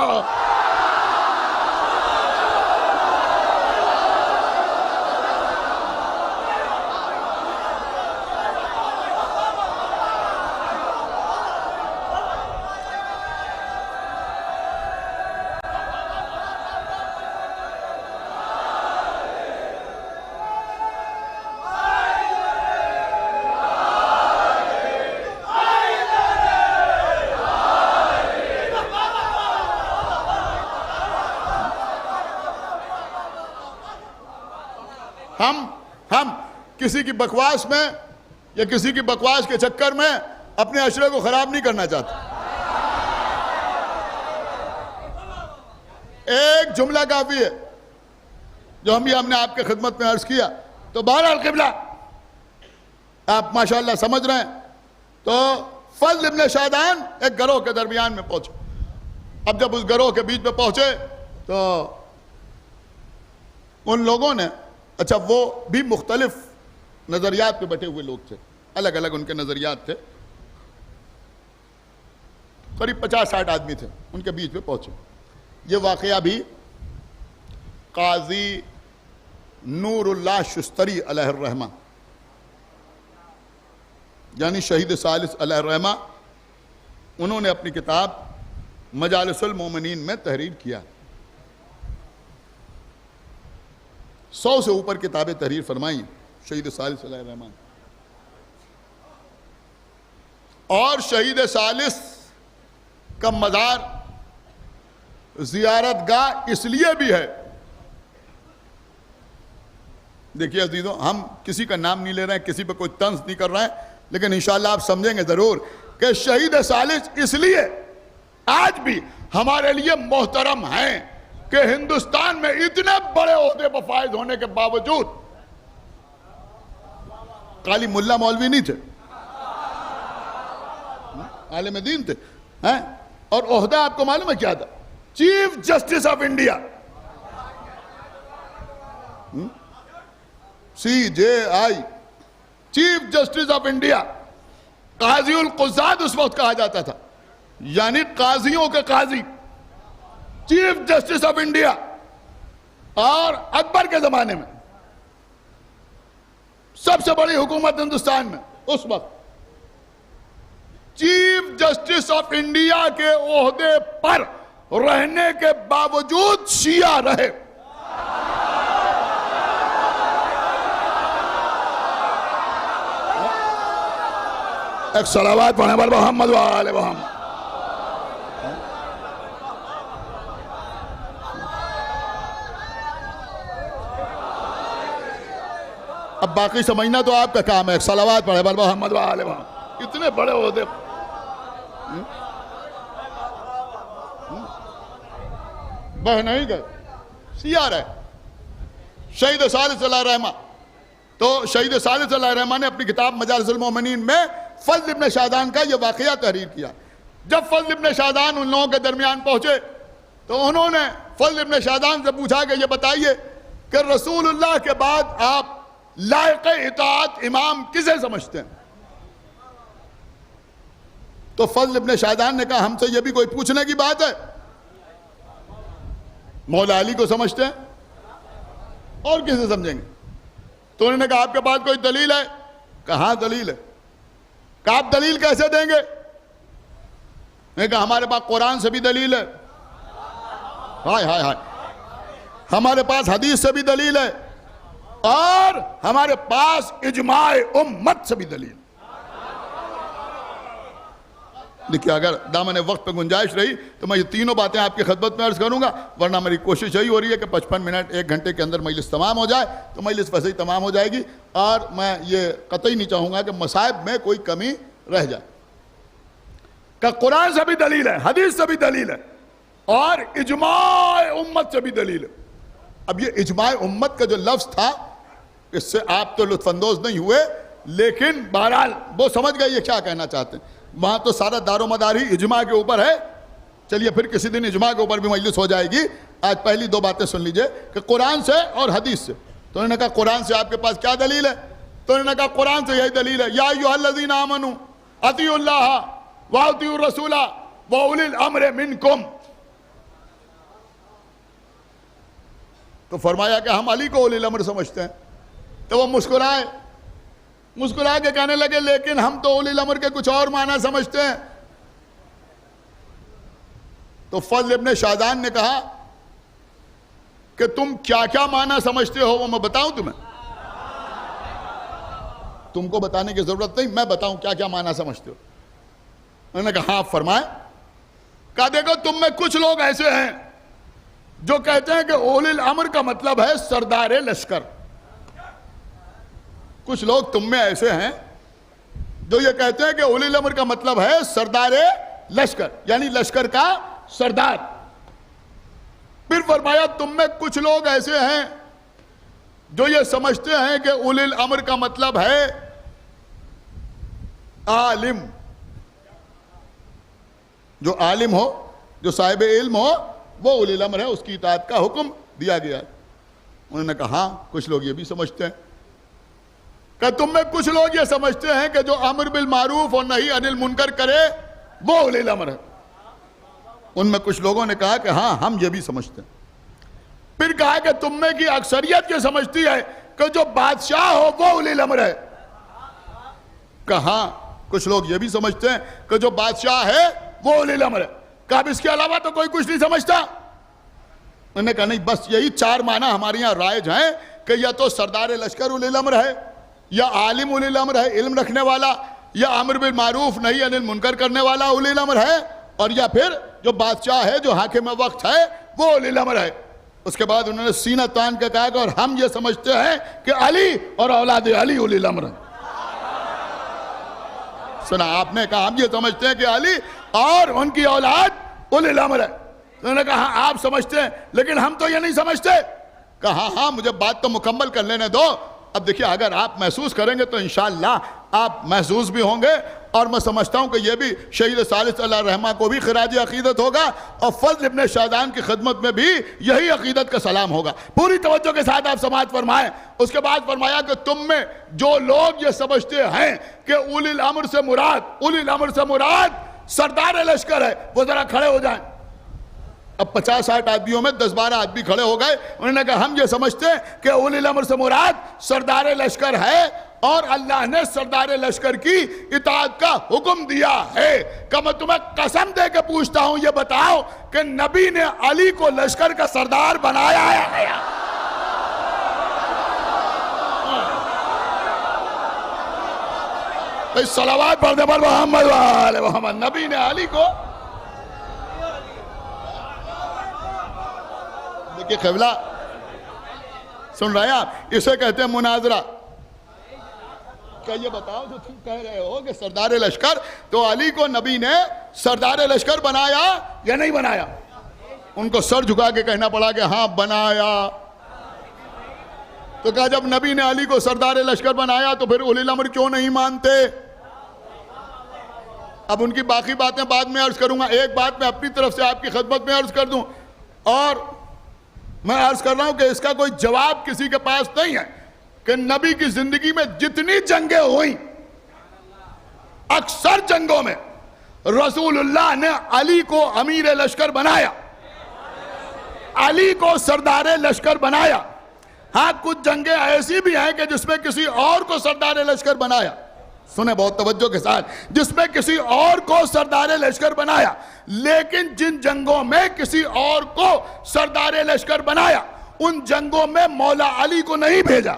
ہم کسی کی بکواس میں یا کسی کی بکواس کے چکر میں اپنے عشرے کو خراب نہیں کرنا چاہتے. ایک جملہ کافی ہے جو ہم نے آپ کے خدمت میں عرض کیا. تو بہرحال قبلہ آپ ماشاءاللہ سمجھ رہے ہیں. تو فضل ابن شادان ایک گروہ کے درمیان میں پہنچے. اب جب اس گروہ کے بیچ میں پہنچے تو ان لوگوں نے، اچھا وہ بھی مختلف نظریات پہ بٹے ہوئے لوگ تھے، الگ الگ ان کے نظریات تھے. قریب 50-60 آدمی تھے، ان کے بیچ میں پہنچے. یہ واقعہ بھی قاضی نور اللہ شستری علیہ الرحمہ، یعنی شہید ثالث علیہ الرحمہ، انہوں نے اپنی کتاب مجالس المومنین میں تحریر کیا. 100 سے اوپر کتابیں تحریر فرمائی شہید ثالث علیہ الرحمہ. اور شہید ثالث کا مزار زیارت گاہ اس لیے بھی ہے، دیکھیے عزیزوں، ہم کسی کا نام نہیں لے رہے ہیں، کسی پہ کوئی طنز نہیں کر رہے ہیں، لیکن انشاءاللہ آپ سمجھیں گے ضرور کہ شہید ثالث اس لیے آج بھی ہمارے لیے محترم ہیں کہ ہندوستان میں اتنے بڑے عہدے پر فائز ہونے کے باوجود خالی ملا مولوی نہیں تھے، عالم دین تھے. اور عہدہ آپ کو معلوم ہے کیا تھا؟ Chief justice of India, CJI، chief justice of India. قاضی القضات اس وقت کہا جاتا تھا، یعنی قاضیوں کے قاضی، چیف جسٹس آف انڈیا. اور اکبر کے زمانے میں سب سے بڑی حکومت ہندوستان میں اس وقت چیف جسٹس آف انڈیا کے عہدے پر رہنے کے باوجود شیعہ رہے. ایک صلوات پڑھیں بر محمد و آل محمد. اب باقی سمجھنا تو آپ کا کام ہے. ایک صلوات پڑھیں بر محمد و آل محمد. اتنے بڑے عہدے بہ نہیں گئے، شیعہ رہے. شہید ثالث علیہ الرحمہ، تو شہید ثالث علیہ الرحمہ نے اپنی کتاب مجالس المومنین میں فضل ابن شادان کا یہ واقعہ تحریر کیا. جب فضل ابن شادان ان لوگوں کے درمیان پہنچے تو انہوں نے فضل ابن شادان سے پوچھا کہ یہ بتائیے کہ رسول اللہ کے بعد آپ لائق اطاعت امام کسے سمجھتے ہیں؟ تو فضل ابن شاہدان نے کہا ہم سے یہ بھی کوئی پوچھنے کی بات ہے؟ مولا علی کو سمجھتے ہیں، اور کسے سمجھیں گے؟ تو انہوں نے کہا آپ کے پاس کوئی دلیل ہے؟ کہا ہاں دلیل ہے۔ کہا آپ دلیل کیسے دیں گے؟ میں نے کہا ہمارے پاس قرآن سے بھی دلیل ہے، ہائے ہائے ہائے، ہمارے پاس حدیث سے بھی دلیل ہے، اور ہمارے پاس اجماع امت سے بھی دلیل۔ دیکھیں اگر دامن وقت پہ گنجائش رہی تو میں یہ تینوں باتیں آپ کی خدمت میں عرض کروں گا، ورنہ میری کوشش یہی ہو رہی ہے کہ 55 منٹ 1 گھنٹے کے اندر مجلس تمام ہو جائے، تو مجلس ویسے ہی تمام ہو جائے گی، اور میں یہ قطعی نہیں چاہوں گا کہ مصائب میں کوئی کمی رہ جائے۔ کہ قرآن سے بھی دلیل ہے، حدیث سے بھی دلیل ہے، اور اجماع امت سے بھی دلیل ہے۔ اب یہ اجماع امت کا جو لفظ تھا، اس سے آپ تو لطف اندوز نہیں ہوئے، لیکن بہرحال وہ سمجھ گئے یہ کیا کہنا چاہتے ہیں۔ وہاں تو سارا دار و مدار ہی اجماع کے اوپر ہے۔ چلیے پھر کسی دن اجماع کے اوپر بھی مجلس ہو جائے گی۔ آج پہلی 2 باتیں سن لیجئے کہ قرآن سے اور حدیث سے۔ تو انہوں نے کہا قرآن سے آپ کے پاس کیا دلیل ہے؟ تو انہوں نے کہا قرآن سے یہی دلیل ہے، یا ایھا الذین آمنوا اطیعوا اللہ واطیعوا الرسول واولی الامر منکم۔ تو فرمایا کہ ہم علی کو اولی الامر سمجھتے ہیں۔ تو وہ مسکرا کے کہنے لگے لیکن ہم تو اولی الامر کے کچھ اور معنی سمجھتے ہیں۔ تو فضل ابن شاہدان نے کہا کہ تم کیا کیا معنی سمجھتے ہو وہ میں بتاؤں تمہیں؟ تم کو بتانے کی ضرورت نہیں، میں بتاؤں کیا کیا معنی سمجھتے ہو۔ انہوں نے کہا ہاں فرمائیں۔ کہا دیکھو تم میں کچھ لوگ ایسے ہیں جو کہتے ہیں کہ اولی الامر کا مطلب ہے سردار لشکر۔ کچھ لوگ تم میں ایسے ہیں جو یہ کہتے ہیں کہ اولی الامر کا مطلب ہے سردار لشکر، یعنی لشکر کا سردار۔ پھر فرمایا تم میں کچھ لوگ ایسے ہیں جو یہ سمجھتے ہیں کہ اولی الامر کا مطلب ہے عالم، جو عالم ہو، جو صاحب علم ہو، وہ اولی الامر ہے، اس کی اطاعت کا حکم دیا گیا ہے۔ انہوں نے کہا ہاں کچھ لوگ یہ بھی سمجھتے ہیں۔ کہ تم میں کچھ لوگ یہ سمجھتے ہیں کہ جو امر بالمعروف اور نہی عن المنکر کرے وہ اولی الامر ہے۔ ان میں کچھ لوگوں نے کہا کہ ہاں ہم یہ بھی سمجھتے ہیں۔ پھر کہا کہ تم میں کی اکثریت یہ سمجھتی ہے کہ جو بادشاہ ہو وہ اولی الامر ہے۔ کہا کچھ لوگ یہ بھی سمجھتے ہیں کہ جو بادشاہ ہے وہ اولی الامر ہے۔ کہا اب اس کے علاوہ تو کوئی کچھ نہیں سمجھتا۔ انہوں نے کہا نہیں، بس یہی 4 معنی ہمارے یہاں رائج ہیں کہ یا تو سردار لشکر اولی الامر ہے، یا عالم اولی الامر ہے علم رکھنے والا، یا امر بالمعروف نہی عن المنکر کرنے والا اولی الامر ہے، اور یا پھر جو بادشاہ ہے جو حاکم وقت ہے وہ اولی الامر ہے۔ اس کے بعد انہوں نے سینہ تان کے کہا کہ اور ہم یہ سمجھتے ہیں کہ علی اور اولاد علی اولی الامر ہیں۔ سنا آپ نے کہا ہم یہ سمجھتے ہیں کہ علی اور ان کی اولاد اولی الامر ہے۔ انہوں نے کہا ہاں آپ سمجھتے ہیں لیکن ہم تو یہ نہیں سمجھتے۔ کہا ہاں مجھے بات تو مکمل کر لینے دو۔ اب دیکھیں اگر آپ محسوس کریں گے تو انشاءاللہ آپ محسوس بھی ہوں گے، اور میں سمجھتا ہوں کہ یہ بھی شہید ثالث علیہ رحمہ کو بھی خراج عقیدت ہوگا، اور فضل ابن شاہدان کی خدمت میں بھی یہی عقیدت کا سلام ہوگا۔ پوری توجہ کے ساتھ آپ سماعت فرمائیں۔ اس کے بعد فرمایا کہ تم میں جو لوگ یہ سمجھتے ہیں کہ اولی الامر سے مراد سردار لشکر ہے، وہ ذرا کھڑے ہو جائیں۔ اب 50-60 آدمیوں میں 10-12 آدمی کھڑے ہو گئے۔ انہوں نے کہا ہم یہ سمجھتے ہیں کہ اولی الامر سے مراد سردار لشکر ہے، اور اللہ نے سردار لشکر کی اطاعت کا حکم دیا ہے۔ کہ میں تمہیں قسم دے کے پوچھتا ہوں، یہ بتاؤ کہ نبی نے علی کو لشکر کا سردار بنایا ہے؟ صلوات پڑھنے پر محمد و آل محمد۔ نبی نے علی کو، دیکھیں قبلہ سن رہے ہیں آپ، اسے کہتے ہیں مناظرہ۔ کیا یہ بتاؤ جو تم کہہ رہے ہو کہ سردار لشکر، تو علی کو نبی نے سردار لشکر بنایا یا نہیں بنایا؟ ان کو سر جھکا کے کہنا پڑا کہ ہاں بنایا۔ تو کہا جب نبی نے علی کو سردار لشکر بنایا تو پھر اولی الامر کیوں نہیں مانتے؟ اب ان کی باقی باتیں بعد میں عرض کروں گا، ایک بات میں اپنی طرف سے آپ کی خدمت میں عرض کر دوں، اور میں عرض کر رہا ہوں کہ اس کا کوئی جواب کسی کے پاس نہیں ہے کہ نبی کی زندگی میں جتنی جنگیں ہوئیں اکثر جنگوں میں رسول اللہ نے علی کو امیر لشکر بنایا، علی کو سردار لشکر بنایا۔ ہاں کچھ جنگیں ایسی بھی ہیں کہ جس میں کسی اور کو سردار لشکر بنایا، سنیں بہت توجہ کے ساتھ، جس میں کسی اور کو سردار لشکر بنایا، لیکن جن جنگوں میں کسی اور کو سردار لشکر بنایا ان جنگوں میں مولا علی کو نہیں بھیجا۔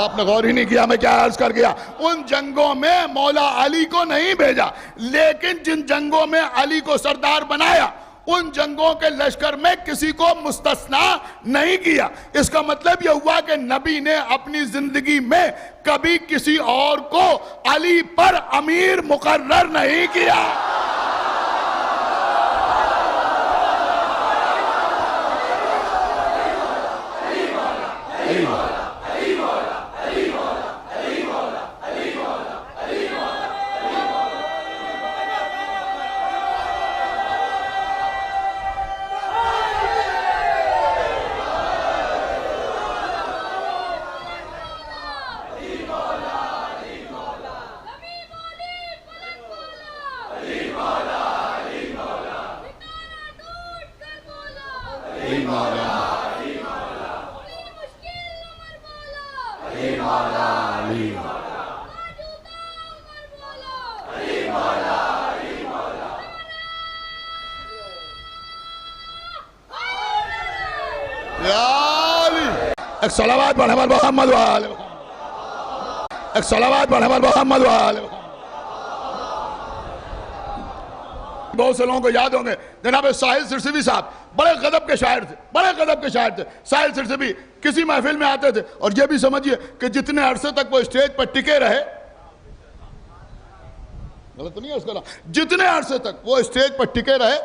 آپ نے غور ہی نہیں کیا میں کیا عرض کر گیا، ان جنگوں میں مولا علی کو نہیں بھیجا، لیکن جن جنگوں میں علی کو سردار بنایا ان جنگوں کے لشکر میں کسی کو مستثنا نہیں کیا۔ اس کا مطلب یہ ہوا کہ نبی نے اپنی زندگی میں کبھی کسی اور کو علی پر امیر مقرر نہیں کیا۔ ایک صلوات پڑھ ہمارے محمد وآلہ محمد، ایک صلوات پڑھ ہمارے محمد وآلہ محمد۔ بہت سے لوگوں کو یاد ہوں گے جناب ساحل سرسوی صاحب بڑے غضب کے شاعر تھے، بڑے غضب کے شاعر تھے۔ ساحل سرسوی کسی محفل میں آتے تھے اور یہ بھی سمجھیے کہ جتنے عرصے تک وہ اسٹیج پر ٹکے رہے، غلط تو نہیں ہے اس کا، جتنے عرصے تک وہ اسٹیج پر ٹکے رہے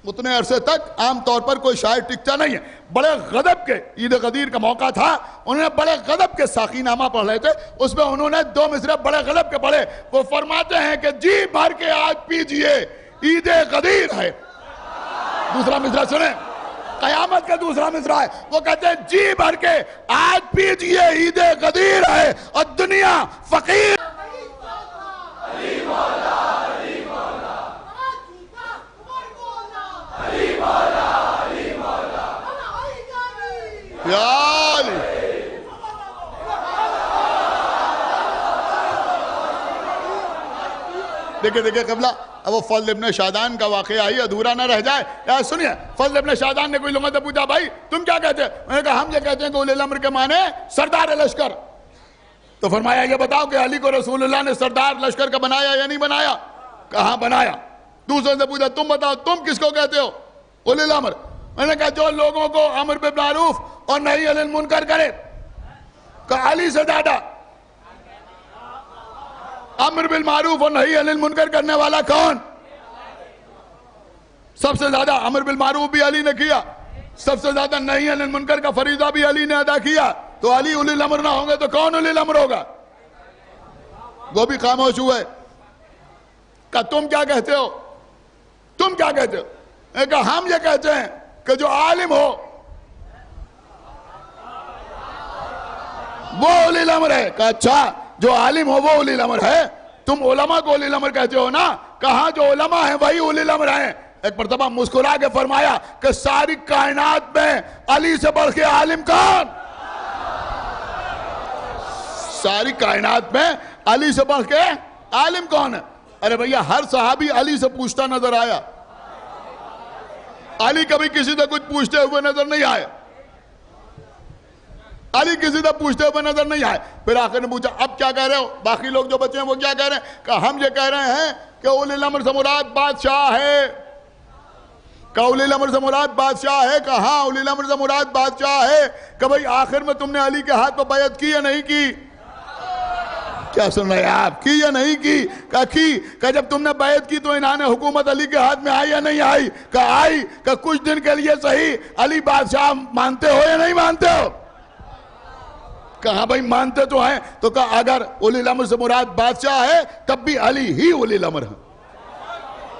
اتنے عرصے تک عام طور پر کوئی شاعر ٹکتا نہیں ہے۔ بڑے غضب کے عید غدیر کا موقع تھا، انہوں نے بڑے غضب کے ساقی نامہ پڑھ رہے تھے، اس میں انہوں نے 2 مصرع بڑے غضب کے پڑھے۔ وہ فرماتے ہیں کہ جی بھر کے آج پیجئے عید غدیر ہے۔ دوسرا مصرع سنیں، قیامت کا دوسرا مصرع ہے، وہ کہتے ہیں جی بھر کے آج پیجئے عید غدیر ہے اور دنیا فقیر۔ دیکھیں قبلہ، اب وہ فضل ابن شادان کا واقعہ ہی ادھورا نہ رہ جائے۔ سنیے، فضل ابن شادان نے کوئی لوگوں سے پوچھا بھائی تم کیا کہتے ہیں؟ میں نے کہا ہم یہ کہتے ہیں کہ اولی الامر کے معنی سردار لشکر۔ تو فرمایا یہ بتاؤ کہ علی کو رسول اللہ نے سردار لشکر کا بنایا یا نہیں بنایا؟ کہاں بنایا۔ دوسرے سے پوچھا تم بتاؤ تم کس کو کہتے ہو؟ اولی الامر۔ میں نے کہا جو لوگوں کو امر بالمعروف اور نہی عن المنکر کرے۔ کہا علی سے زیادہ امر بالمعروف اور نہی عن المنکر کرنے والا کون؟ سب سے زیادہ امر بالمعروف بھی علی نے کیا، سب سے زیادہ نہی عن المنکر کا فریضہ بھی علی نے ادا کیا۔ تو علی اولی الامر نہ ہوں گے تو کون اولی الامر ہوگا؟ وہ بھی خاموش ہوئے۔ کہا تم کیا کہتے ہو؟ تم کیا کہتے ہو؟ میں کہا ہم یہ کہتے ہیں کہ جو عالم ہو وہ اولی الامر ہے۔ کہا اچھا جو عالم ہو وہ اولی الامر ہے، تم علماء کو اولی الامر کہتے ہو نا؟ کہاں جو علماء ہیں وہی اولی الامر ہیں۔ ایک مرتبہ مسکرا کے فرمایا کہ ساری کائنات میں علی سے بڑھ کے عالم کون؟ ساری کائنات میں علی سے بڑھ کے عالم کون ہے؟ ارے بھئیہ ہر صحابی علی سے پوچھتا نظر آیا، علی کبھی کسی سے کچھ پوچھتے ہوئے نظر نہیں آئے، علی کسی سے پوچھتے ہوئے نظر نہیں آئے۔ پھر آخر نے پوچھا اب کیا کہہ رہے ہو؟ باقی لوگ جو بچے ہیں وہ کیا کہہ رہے ہیں؟ کہ ہم یہ کہہ رہے ہیں کہ اولی الامر سے مراد بادشاہ ہے۔ کہ اولی الامر سے مراد بادشاہ ہے؟ کہ ہاں اولی الامر سے مراد بادشاہ ہے۔ کہ بھئی آخر میں تم نے علی کے ہاتھ پہ بیعت کی یا نہیں کی؟ کیا سن رہے ہیں آپ؟ کی یا نہیں کی؟ کہا کی۔ کہ جب تم نے بیعت کی تو انہاں نے حکومت علی کے ہاتھ میں آئی یا نہیں آئی؟ کہ آئی۔ کہ کچھ دن کے لیے صحیح علی بادشاہ مانتے ہو یا نہیں مانتے ہو؟ کہا بھائی مانتے تو ہیں۔ تو کہا اگر اولی الامر سے مراد بادشاہ ہے تب بھی علی ہی اولی الامر ہے۔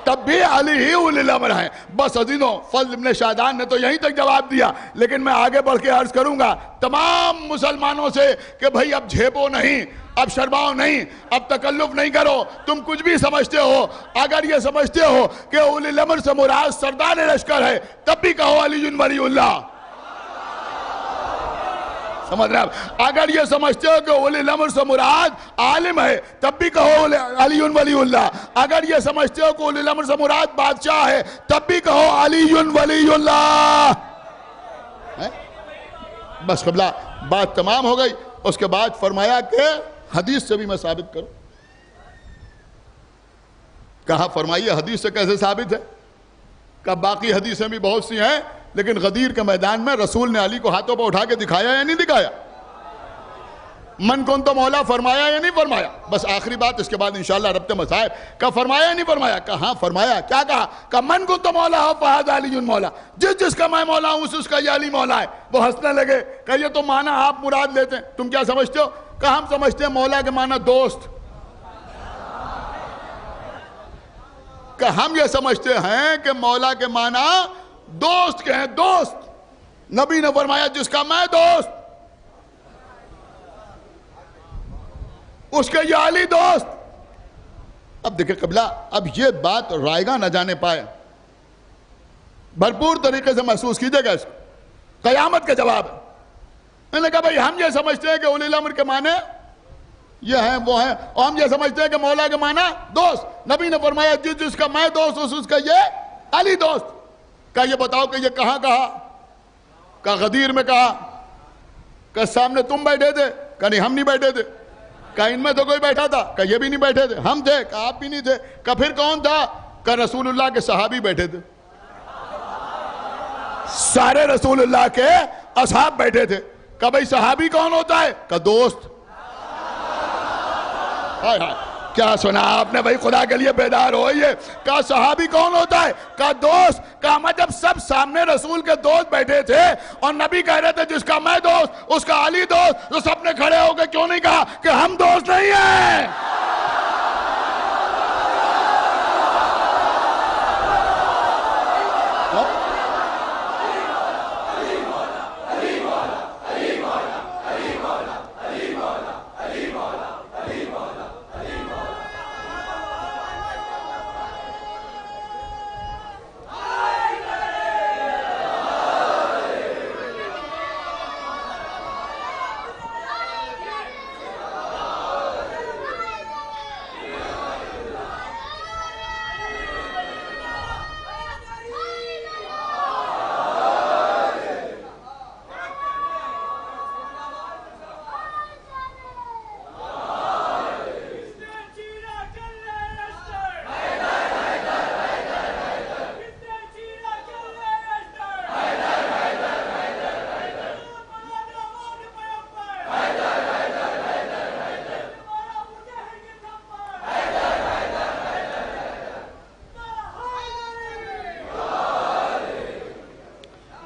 تب بھی علی ہی اولی الامر ہیں. بس عزیزوں، فضل ابن شاہدان نے تو یہیں تک جواب دیا، لیکن میں آگے بڑھ کے عرض کروں گا تمام مسلمانوں سے کہ بھئی اب جھیپو نہیں، اب شرماؤ نہیں، اب تکلف نہیں کرو. تم کچھ بھی سمجھتے ہو، اگر یہ سمجھتے ہو کہ اولی الامر سے مراد سردار لشکر ہے، تب بھی کہو علی ولی اللہ. سمجھ رہے آپ؟ اگر یہ سمجھتے ہو کہ اولی الامر سے مراد عالم ہے، تب بھی کہو علی ولی اللہ. اگر یہ سمجھتے ہو کہ اولی الامر سے مراد بادشاہ ہے، تب بھی کہو علی ولی اللہ. بس قبلہ بات تمام ہو گئی. اس کے بعد فرمایا کہ حدیث سے بھی میں ثابت کروں. کہا فرمائیے حدیث سے کیسے ثابت ہے؟ کہ باقی حدیثیں بھی بہت سی ہیں، لیکن غدیر کے میدان میں رسول نے علی کو ہاتھوں پر اٹھا کے دکھایا یا نہیں دکھایا؟ من کن تو مولا فرمایا یا نہیں فرمایا؟ بس آخری بات، اس کے بعد انشاءاللہ ربط مسائب. کہ فرمایا یا نہیں فرمایا؟ کہ ہاں فرمایا. کیا کہا؟ کہ من کن تو مولا ہو فہد علی مولا. جس کا میں مولا ہوں اس کا یہ علی مولا ہے. وہ ہنسنے لگے کہ یہ تو معنی آپ مراد لیتے ہیں، تم کیا سمجھتے ہو؟ کہ ہم سمجھتے ہیں مولا کے معنی دوست. کہ ہم یہ سمجھتے ہیں کہ مولا کے معنی دوست کے ہیں، دوست. نبی نے فرمایا جس کا میں دوست، اس کے یہ علی دوست. اب دیکھیں قبلہ، اب یہ بات رائگاں نہ جانے پائے، بھرپور طریقے سے محسوس کیجئے گا اس کو. قیامت کا جواب ہے. میں نے کہا بھئی ہم یہ سمجھتے ہیں کہ اولی الامر کے معنی یہ ہیں وہ ہیں، اور ہم یہ سمجھتے ہیں کہ مولا کے معنی دوست. نبی نے فرمایا جس کا میں دوست اس کا یہ علی دوست. کہ یہ بتاؤ کہ یہ کہاں کہا؟ کہ غدیر میں کہا؟ کہ سامنے تم بیٹھے تھے؟ کہ نہیں ہم نہیں بیٹھے تھے. کہ ان میں تو کوئی بیٹھا تھا؟ کہ یہ بھی نہیں بیٹھے تھے. ہم تھے؟ کہ آپ بھی نہیں تھے. کہ پھر کون تھا؟ کہ رسول اللہ کے صحابی بیٹھے تھے. سارے رسول اللہ کے اصحاب بیٹھے تھے. کہ بھئی صحابی کون ہوتا ہے؟ کہ دوست. ہائے ہائے کیا سنا آپ نے بھائی، خدا کے لیے بیدار ہوئیے. کہا صحابی کون ہوتا ہے؟ کہا دوست. کہا میں جب سب سامنے رسول کے دوست بیٹھے تھے اور نبی کہہ رہے تھے جس کا میں دوست اس کا علی دوست، تو سب نے کھڑے ہو کے کیوں نہیں کہا کہ ہم دوست نہیں ہیں؟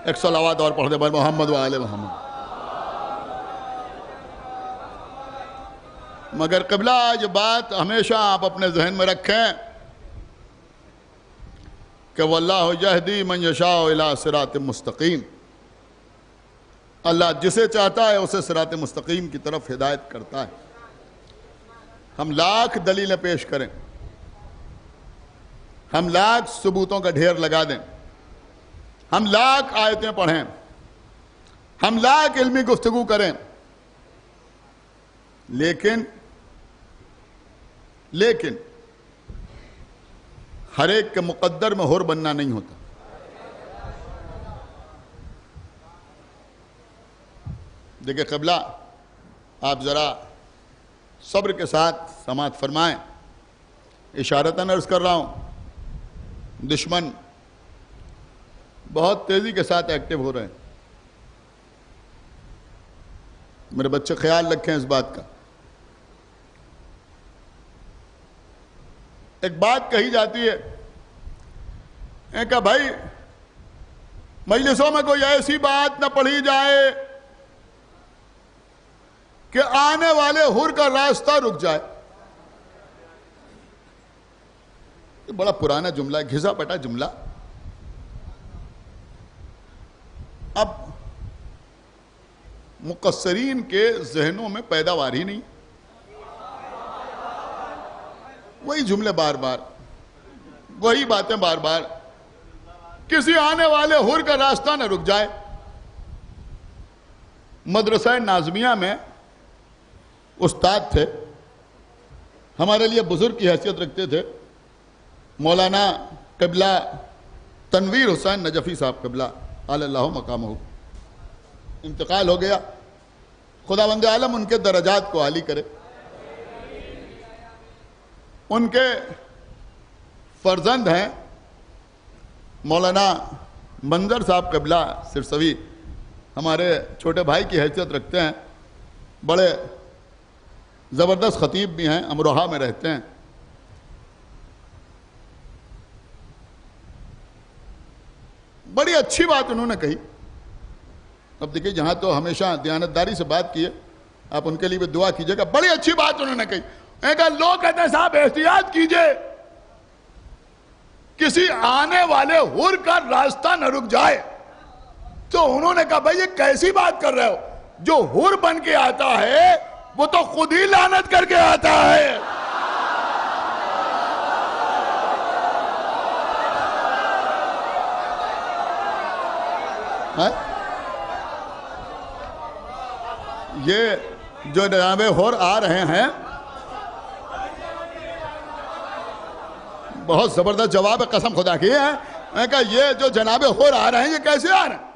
ایک صلوات اور پڑھ دے بھائی محمد و آل محمد. مگر قبلہ یہ بات ہمیشہ آپ اپنے ذہن میں رکھیں کہ واللہ یہدی من یشاء الی صراط مستقیم. اللہ جسے چاہتا ہے اسے صراط مستقیم کی طرف ہدایت کرتا ہے. ہم لاکھ دلیلیں پیش کریں، ہم لاکھ ثبوتوں کا ڈھیر لگا دیں، ہم لاکھ آیتیں پڑھیں، ہم لاکھ علمی گفتگو کریں، لیکن ہر ایک کے مقدر میں حر بننا نہیں ہوتا. دیکھیں قبلہ، آپ ذرا صبر کے ساتھ سماعت فرمائیں. اشارتاً عرض کر رہا ہوں، دشمن بہت تیزی کے ساتھ ایکٹیو ہو رہے ہیں. میرے بچے خیال رکھیں اس بات کا. ایک بات کہی جاتی ہے کہ بھائی مجلسوں میں کوئی ایسی بات نہ پڑھی جائے کہ آنے والے حر کا راستہ رک جائے. یہ بڑا پرانا جملہ ہے، گھسا پٹا جملہ. اب مقصرین کے ذہنوں میں پیداوار ہی نہیں، وہی جملے بار بار، وہی باتیں بار بار. کسی آنے والے حور کا راستہ نہ رک جائے. مدرسہ ناظمیہ میں استاد تھے، ہمارے لیے بزرگ کی حیثیت رکھتے تھے، مولانا قبلہ تنویر حسین نجفی صاحب قبلہ علی اللہ مقامہ. انتقال ہو گیا، خداوند عالم ان کے درجات کو عالی کرے. ان کے فرزند ہیں مولانا منظر صاحب قبلہ سرسوی، ہمارے چھوٹے بھائی کی حیثیت رکھتے ہیں، بڑے زبردست خطیب بھی ہیں، امروہہ میں رہتے ہیں. بڑی اچھی بات انہوں نے کہی. اب دیکھیں جہاں تو ہمیشہ دیانتداری سے بات کیے، آپ ان کے لیے بھی دعا کیجئے گا. بڑی اچھی بات انہوں نے کہی. لوگ کہتے ہیں صاحب احتیاط کیجئے، کسی آنے والے حور کا راستہ نہ رک جائے. تو انہوں نے کہا بھائی یہ کیسی بات کر رہے ہو؟ جو حور بن کے آتا ہے وہ تو خود ہی لعنت کر کے آتا ہے. یہ جو جناب حور آ رہے ہیں، بہت زبردست جواب ہے قسم خدا کی ہے. میں کہا یہ جو جناب حور آ رہے ہیں یہ کیسے آ رہے ہیں؟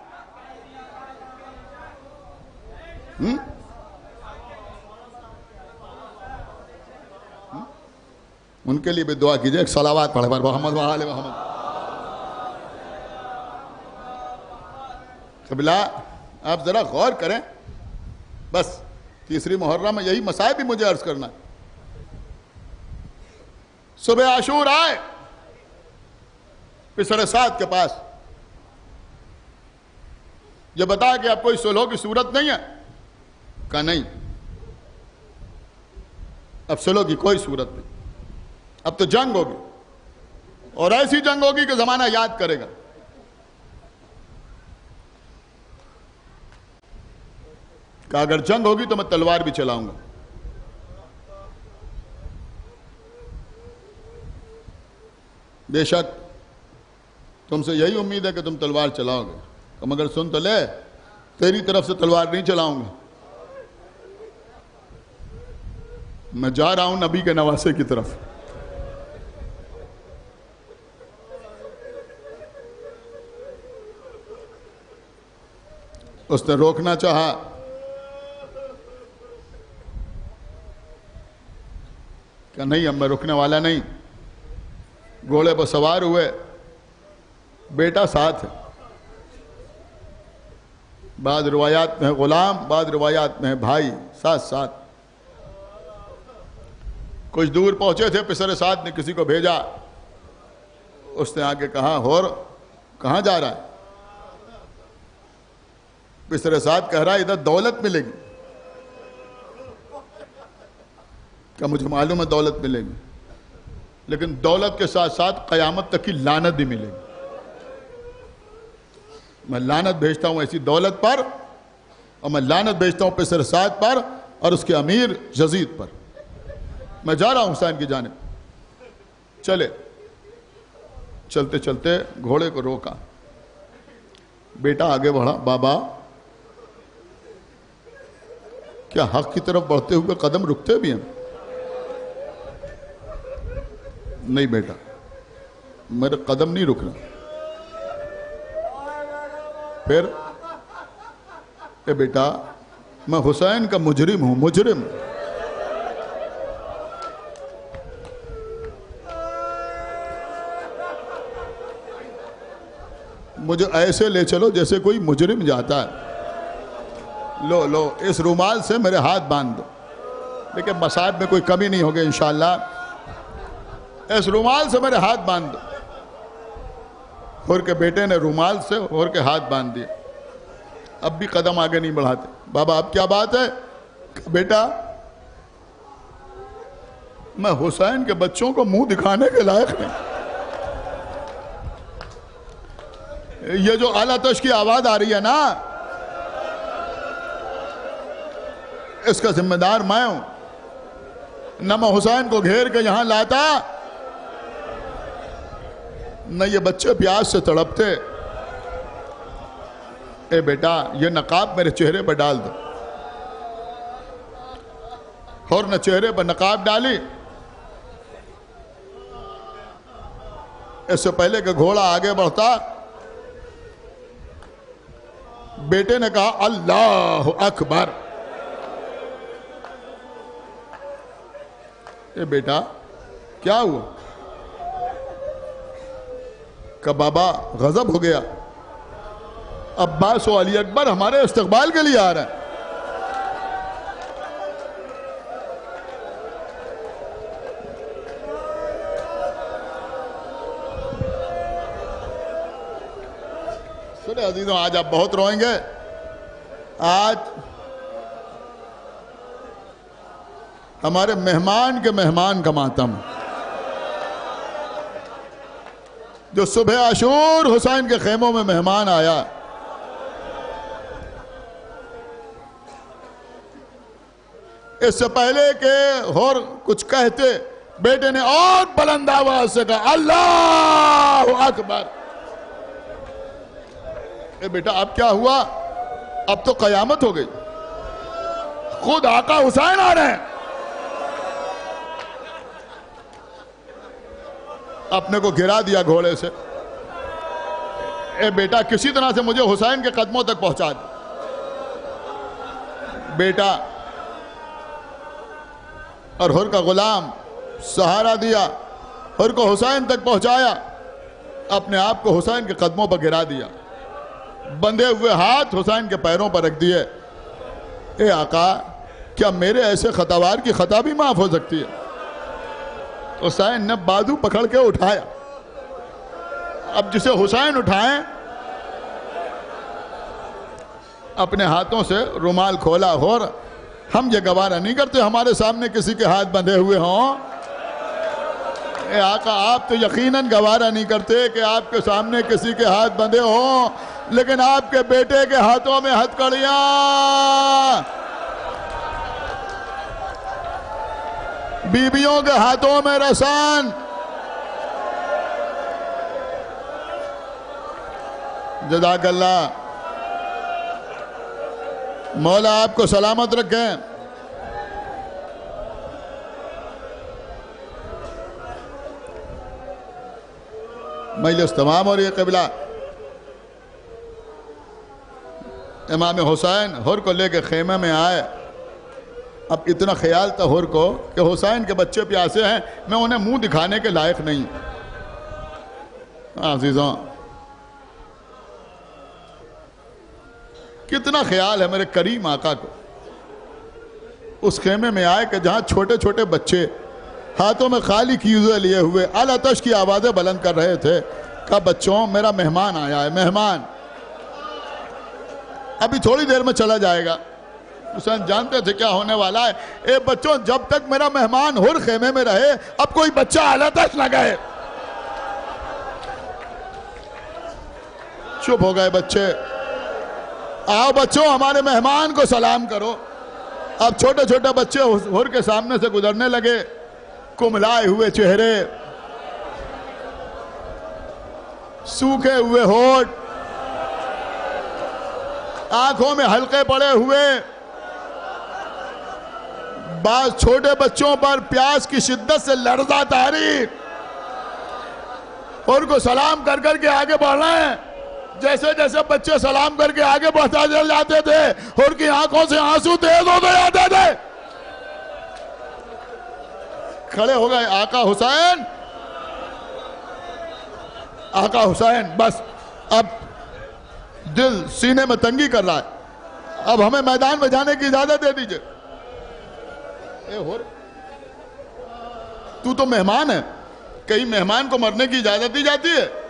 ان کے لیے بھی دعا کیجئے. ایک صلوات پڑھے محمد وآل محمد. قبلہ آپ ذرا غور کریں. بس تیسری محرم میں یہی مسائل بھی مجھے عرض کرنا ہے. صبح عاشور آئے پسر سعد کے پاس، یہ بتا کہ اب کوئی صلح کی صورت نہیں ہے. کہا نہیں، اب صلح کی کوئی صورت نہیں، اب تو جنگ ہوگی، اور ایسی جنگ ہوگی کہ زمانہ یاد کرے گا. کہ اگر جنگ ہوگی تو میں تلوار بھی چلاؤں گا. بے شک تم سے یہی امید ہے کہ تم تلوار چلاؤ گے. مگر سن تو لے، تیری طرف سے تلوار نہیں چلاؤں گا، میں جا رہا ہوں نبی کے نواسے کی طرف. اس نے روکنا چاہا، کہ نہیں اب میں رکنے والا نہیں. گھوڑے پر سوار ہوئے، بیٹا ساتھ ہے. بعض روایات میں ہے غلام، بعض روایات میں ہے بھائی، ساتھ ساتھ. کچھ دور پہنچے تھے، پسر سعد نے کسی کو بھیجا. اس نے آگے کہا حور کہاں جا رہا ہے؟ پسر سعد کہہ رہا ہے ادھر دولت ملے گی. کہ مجھے معلوم ہے دولت ملے گی، لیکن دولت کے ساتھ ساتھ قیامت تک کی لعنت بھی ملے گی. میں لعنت بھیجتا ہوں ایسی دولت پر، اور میں لعنت بھیجتا ہوں پسر سعد پر اور اس کے امیر یزید پر. میں جا رہا ہوں حسین کی جانب. چلے، چلتے چلتے گھوڑے کو روکا. بیٹا آگے بڑھا. بابا کیا حق کی طرف بڑھتے ہوئے قدم رکتے بھی ہیں؟ نہیں بیٹا، میرے قدم نہیں رکنا. پھر اے بیٹا میں حسین کا مجرم ہوں، مجرم. مجھے ایسے لے چلو جیسے کوئی مجرم جاتا ہے. لو لو اس رومال سے میرے ہاتھ باندھ دو. لیکن مصائب میں کوئی کمی نہیں ہوگی انشاءاللہ. اس رومال سے میرے ہاتھ باندھ دو. حور کے بیٹے نے رومال سے حور کے ہاتھ باندھ دیے. اب بھی قدم آگے نہیں بڑھاتے. بابا اب کیا بات ہے؟ بیٹا میں حسین کے بچوں کو منہ دکھانے کے لائق نہیں. یہ جو اعلیٰ تش کی آواز آ رہی ہے نا، اس کا ذمہ دار میں ہوں۔ نہ میں حسین کو گھیر کے یہاں لاتا، نہ یہ بچے پیاس سے تڑپتے۔ اے بیٹا، یہ نقاب میرے چہرے پر ڈال دو۔ اور نہ چہرے پر نقاب ڈالی۔ اس سے پہلے کہ گھوڑا آگے بڑھتا، بیٹے نے کہا اللہ اکبر۔ اے بیٹا کیا ہوا؟ کہ بابا غضب ہو گیا، عباس و علی اکبر ہمارے استقبال کے لیے آ رہے ہیں۔ سنیں عزیزوں، آج آپ بہت روئیں گے۔ آج ہمارے مہمان کے مہمان کا ماتم، جو صبح عاشور حسین کے خیموں میں مہمان آیا، اس سے پہلے کہ اور کچھ کہتے، بیٹے نے اور بلند آواز سے کہا اللہ اکبر۔ اے بیٹا اب کیا ہوا؟ اب تو قیامت ہو گئی، خود آقا حسین آ رہے ہیں۔ اپنے کو گرا دیا گھوڑے سے۔ اے بیٹا کسی طرح سے مجھے حسین کے قدموں تک پہنچا دے۔ بیٹا اور حر کا غلام سہارا دیا، حر کو حسین تک پہنچایا، اپنے آپ کو حسین کے قدموں پر گرا دیا، بندھے ہوئے ہاتھ حسین کے پیروں پر رکھ دیے۔ اے آقا، کیا میرے ایسے خطاوار کی خطا بھی معاف ہو سکتی ہے؟ حسین نے بازو پکڑ کے اٹھایا۔ اب جسے حسین اٹھائیں، اپنے ہاتھوں سے رومال کھولا، اور ہم یہ گوارا نہیں کرتے ہمارے سامنے کسی کے ہاتھ بندھے ہوئے ہوں۔ اے آقا، آپ تو یقیناً گوارا نہیں کرتے کہ آپ کے سامنے کسی کے ہاتھ بندھے ہوں، لیکن آپ کے بیٹے کے ہاتھوں میں ہتھکڑیاں، بیویوں کے ہاتھوں میں رسان۔ جزاک اللہ، مولا آپ کو سلامت رکھیں۔ مجلس تمام ہو رہی ہے قبلہ۔ امام حسین حر کو لے کے خیمے میں آئے۔ اب اتنا خیال تھا حر کو کہ حسین کے بچے پیاسے ہیں، میں انہیں منہ دکھانے کے لائق نہیں۔ عزیزوں، کتنا خیال ہے میرے کریم آقا کو۔ اس خیمے میں آئے کہ جہاں چھوٹے چھوٹے بچے ہاتھوں میں خالی کیوزے لیے ہوئے اعلیٰ تش کی آوازیں بلند کر رہے تھے، کہا بچوں میرا مہمان آیا ہے، مہمان ابھی تھوڑی دیر میں چلا جائے گا۔ حسین جانتے تھے کیا ہونے والا ہے۔ اے بچوں، جب تک میرا مہمان حر خیمے میں رہے، اب کوئی بچہ اعلیٰ تش نہ گئے۔ چپ ہو گئے بچے۔ آؤ بچوں، ہمارے مہمان کو سلام کرو۔ اب چھوٹے چھوٹے بچے حر کے سامنے سے گزرنے لگے، کملائے ہوئے چہرے، سوکھے ہوئے ہونٹ، آنکھوں میں حلقے پڑے ہوئے۔ بعض چھوٹے بچوں پر پیاس کی شدت سے لرزہ طاری، حر کو سلام کر کر کے آگے بڑھ رہے ہیں۔ جیسے جیسے بچے سلام کر کے آگے بڑھتا جاتے تھے، حر کی آنکھوں سے آنسو تیز ہوتے جاتے تھے۔ کھڑے ہو گئے آقا حسین، آقا حسین، بس اب دل سینے میں تنگی کر رہا ہے، اب ہمیں میدان میں جانے کی اجازت دے دیجئے۔ اے حر، تو مہمان ہے، کہیں مہمان کو مرنے کی اجازت دی جاتی ہے؟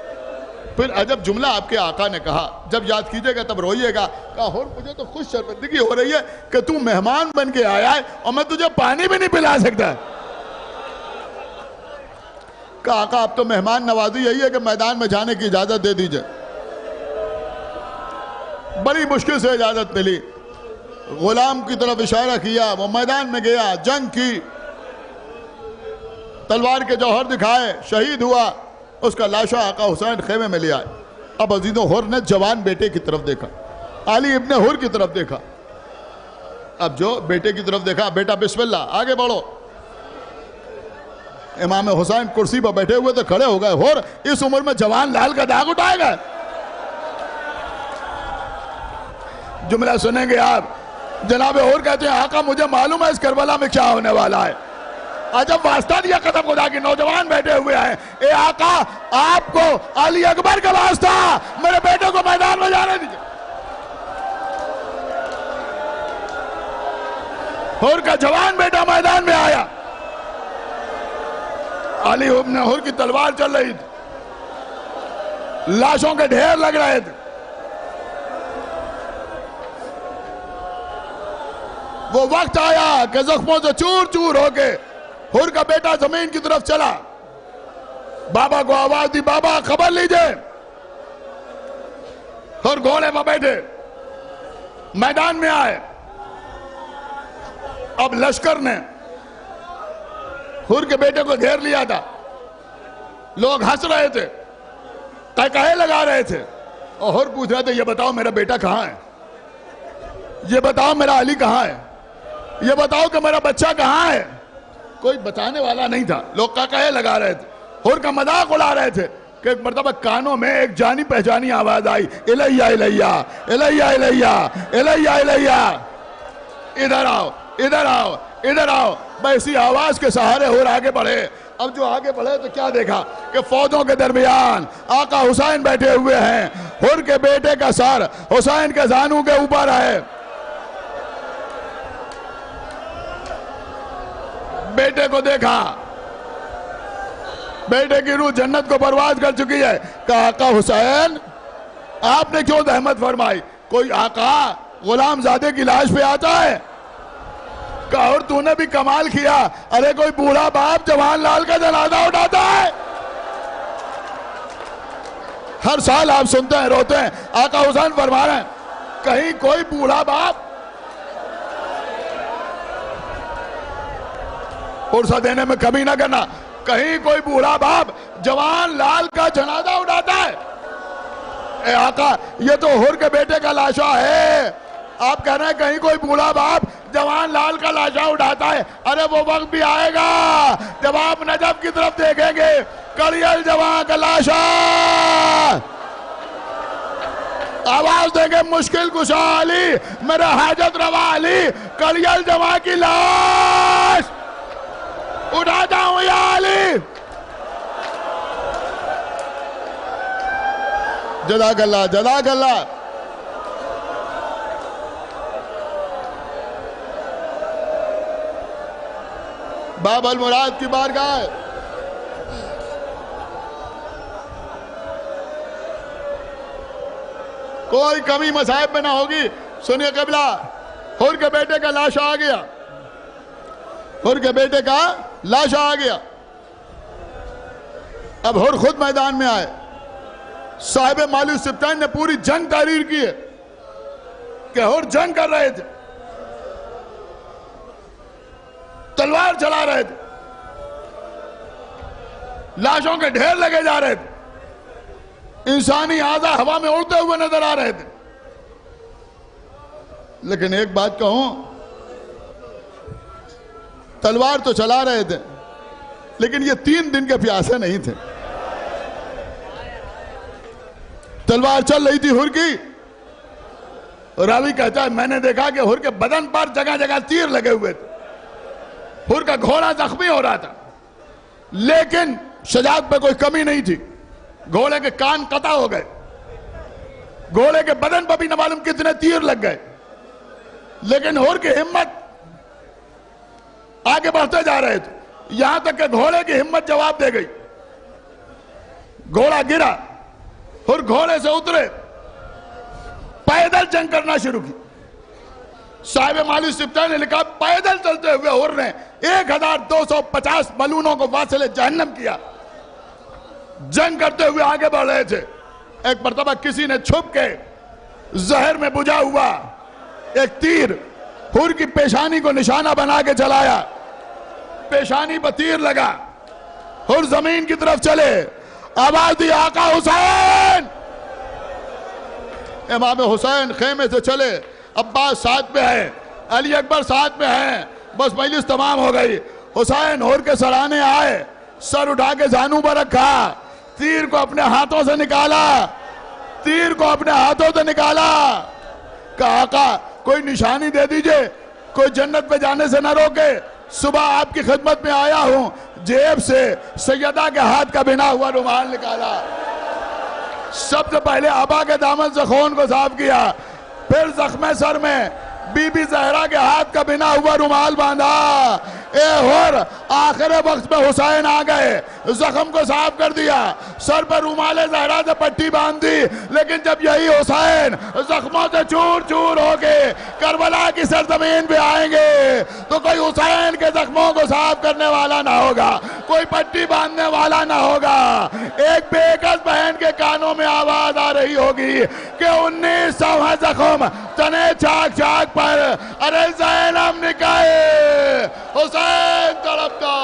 پھر عجب جملہ آپ کے آقا نے کہا، جب یاد کیجئے گا تب روئیے گا۔ کہا حر، مجھے تو خوش شرمندگی ہو رہی ہے کہ تو مہمان بن کے آیا ہے اور میں تجھے پانی بھی نہیں پلا سکتا۔ کہا آقا اب تو مہمان نوازی یہی ہے کہ میدان میں جانے کی اجازت دے دیجئے۔ بڑی مشکل سے اجازت ملی. غلام کی طرف اشارہ کیا, وہ میدان میں گیا, جنگ کی, تلوار کے جوہر دکھائے, شہید ہوا. اس کا لاشا آقا حسین خیمے میں لے آئے. اب عزیزوں حر نے جوان بیٹے کی طرف دیکھا, علی ابن حر کی طرف دیکھا. اب جو بیٹے کی طرف دیکھا, بیٹا بسم اللہ آگے بڑھو. امام حسین کرسی پر بیٹھے ہوئے تو کھڑے ہو گئے. حر اس عمر میں جوان لال کا داغ اٹھائے گا. جملہ سنیں گے آپ. جناب حر کہتے ہیں آقا مجھے معلوم ہے اس کربلا میں کیا ہونے والا ہے. عجب واسطہ دیا قدم خدا کی, نوجوان بیٹھے ہوئے ہیں. اے آقا آپ کو علی اکبر کا واسطہ, میرے بیٹے کو میدان میں جانے دیجئے. حر کا جوان بیٹا میدان میں آیا. علی ابن حر کی تلوار چل رہی تھی, لاشوں کے ڈھیر لگ رہے تھے. وہ وقت آیا کہ زخموں سے چور چور ہو کے حر کا بیٹا زمین کی طرف چلا. بابا کو آواز دی, بابا خبر لیجئے. حر گھوڑے پر بیٹھے میدان میں آئے. اب لشکر نے حر کے بیٹے کو گھیر لیا تھا. لوگ ہنس رہے تھے, قہقہے لگا رہے تھے, اور حر پوچھ رہے تھے یہ بتاؤ میرا بیٹا کہاں ہے, یہ بتاؤ میرا علی کہاں ہے, یہ بتاؤ کہ میرا بچہ کہاں ہے. کوئی بتانے والا نہیں تھا. لوگ قہقہے لگا رہے تھے, حر کا مذاق اڑا رہے تھے. کہ ایک مرتبہ کانوں میں ایک جانی پہچانی آواز آئی, الیہ الیہ الیہ الیہ الیہ الیہ, ادھر آؤ ادھر آؤ ادھر آؤ. اسی آواز کے سہارے حر آگے بڑھے. اب جو آگے بڑھے تو کیا دیکھا کہ فوجوں کے درمیان آقا حسین بیٹھے ہوئے ہیں. حر کے بیٹے کا سر حسین کے زانوں کے اوپر ہے. بیٹے کو دیکھا, بیٹے کی روح جنت کو پرواز کر چکی ہے. کہا آقا حسین آپ نے کیوں زحمت فرمائی, کوئی آقا غلام زادے کی لاش پہ آتا ہے. کہا اور تو نے بھی کمال کیا, ارے کوئی بوڑھا باپ جوان لال کا جنازہ اٹھاتا ہے. ہر سال آپ سنتے ہیں روتے ہیں. آقا حسین فرما رہے ہیں کہیں کوئی بوڑھا باپ عرصہ دینے میں کمی نہ کرنا, کہیں کوئی بوڑھا باپ جوان لال کا جنازہ اٹھاتا ہے. اے آقا یہ تو حر کے بیٹے کا لاشا ہے, آپ کہہ رہے ہیں کہیں کوئی بوڑھا باپ جوان لال کا لاشا اٹھاتا ہے. ارے وہ وقت بھی آئے گا جب آپ نجف کی طرف دیکھیں گے, کڑیل جوان کا لاشا. آواز دیں گے مشکل کشا علی, میرا حاجت روا علی, کڑیل جوان کی لاش اٹھاتا ہوں یا علی. جزاک اللہ جزاک اللہ. باب المراد کی بارگاہ ہے. کوئی کمی مصائب میں نہ ہوگی. سنیے قبلہ, حر کے بیٹے کا لاشا آ گیا, حر کے بیٹے کا لاشا آ گیا. اب حر خود میدان میں آئے. صاحب مالی سبتین نے پوری جنگ تحریر کی ہے کہ حر جنگ کر رہے تھے, تلوار چلا رہے تھے, لاشوں کے ڈھیر لگے جا رہے تھے, انسانی اعضاء ہوا میں اڑتے ہوئے نظر آ رہے تھے. لیکن ایک بات کہوں, تلوار تو چلا رہے تھے لیکن یہ 3 دن کے پیاسے نہیں تھے. تلوار چل رہی تھی حر کی. راوی کہتا ہے میں نے دیکھا کہ حر کے بدن پر جگہ جگہ تیر لگے ہوئے تھے. حر کا گھوڑا زخمی ہو رہا تھا لیکن شجاعت پہ کوئی کمی نہیں تھی. گھوڑے کے کان قطع ہو گئے, گھوڑے کے بدن پر بھی نہ معلوم کتنے تیر لگ گئے, لیکن حر کی ہمت آگے بڑھتے جا رہے تھے. یہاں تک کہ گھوڑے کی ہمت جواب دے گئی. گھوڑا گرا, حر گھوڑے سے اترے, پیدل جنگ کرنا شروع کی. صاحب مالی سبتین نے لکھا پیدل چلتے ہوئے حر نے 1250 ملونوں کو واصل جہنم کیا. جنگ کرتے ہوئے آگے بڑھ رہے تھے. ایک مرتبہ کسی نے چھپ کے زہر میں بجھا ہوا ایک تیر حور کی پیشانی کو نشانہ بنا کے چلایا، پیشانی پر تیر لگا، حور زمین کی طرف چلے، آواز دی آقا حسین! امام حسین خیمے سے چلے، عباس ساتھ میں ہے، علی اکبر ساتھ میں ہیں، بس مجلس تمام ہو گئی۔ حسین حور کے سرانے آئے، سر اٹھا کے زانوں پر رکھا، تیر کو اپنے ہاتھوں سے نکالا، تیر کو اپنے ہاتھوں سے نکالا، کہا آقا کوئی نشانی دے دیجئے، کوئی جنت پہ جانے سے نہ روکے، صبح آپ کی خدمت میں آیا ہوں۔ جیب سے سیدہ کے ہاتھ کا بنا ہوا رومال نکالا، سب سے پہلے آبا کے دامن سے خون کو صاف کیا، پھر زخم سر میں بی بی زہرا کے ہاتھ کا بنا ہوا رومال باندھا۔ اے حور آخر وقت میں حسین آ گئے، زخم کو صاف کر دیا، سر پر رومال زہرا سے پٹی باندھ دی، لیکن جب یہی حسین زخموں سے چور چور ہو کے کربلا کی سرزمین پہ آئیں گے تو کوئی حسین کے زخموں کو صاف کرنے والا نہ ہوگا، کوئی پٹی باندھنے والا نہ ہوگا۔ ایک بے کس بہن کے کانوں میں آواز آ رہی ہوگی کہ 1900 ہے زخم تنے چاک چاک پر، ارے زینب نکائے حسین طرفدار۔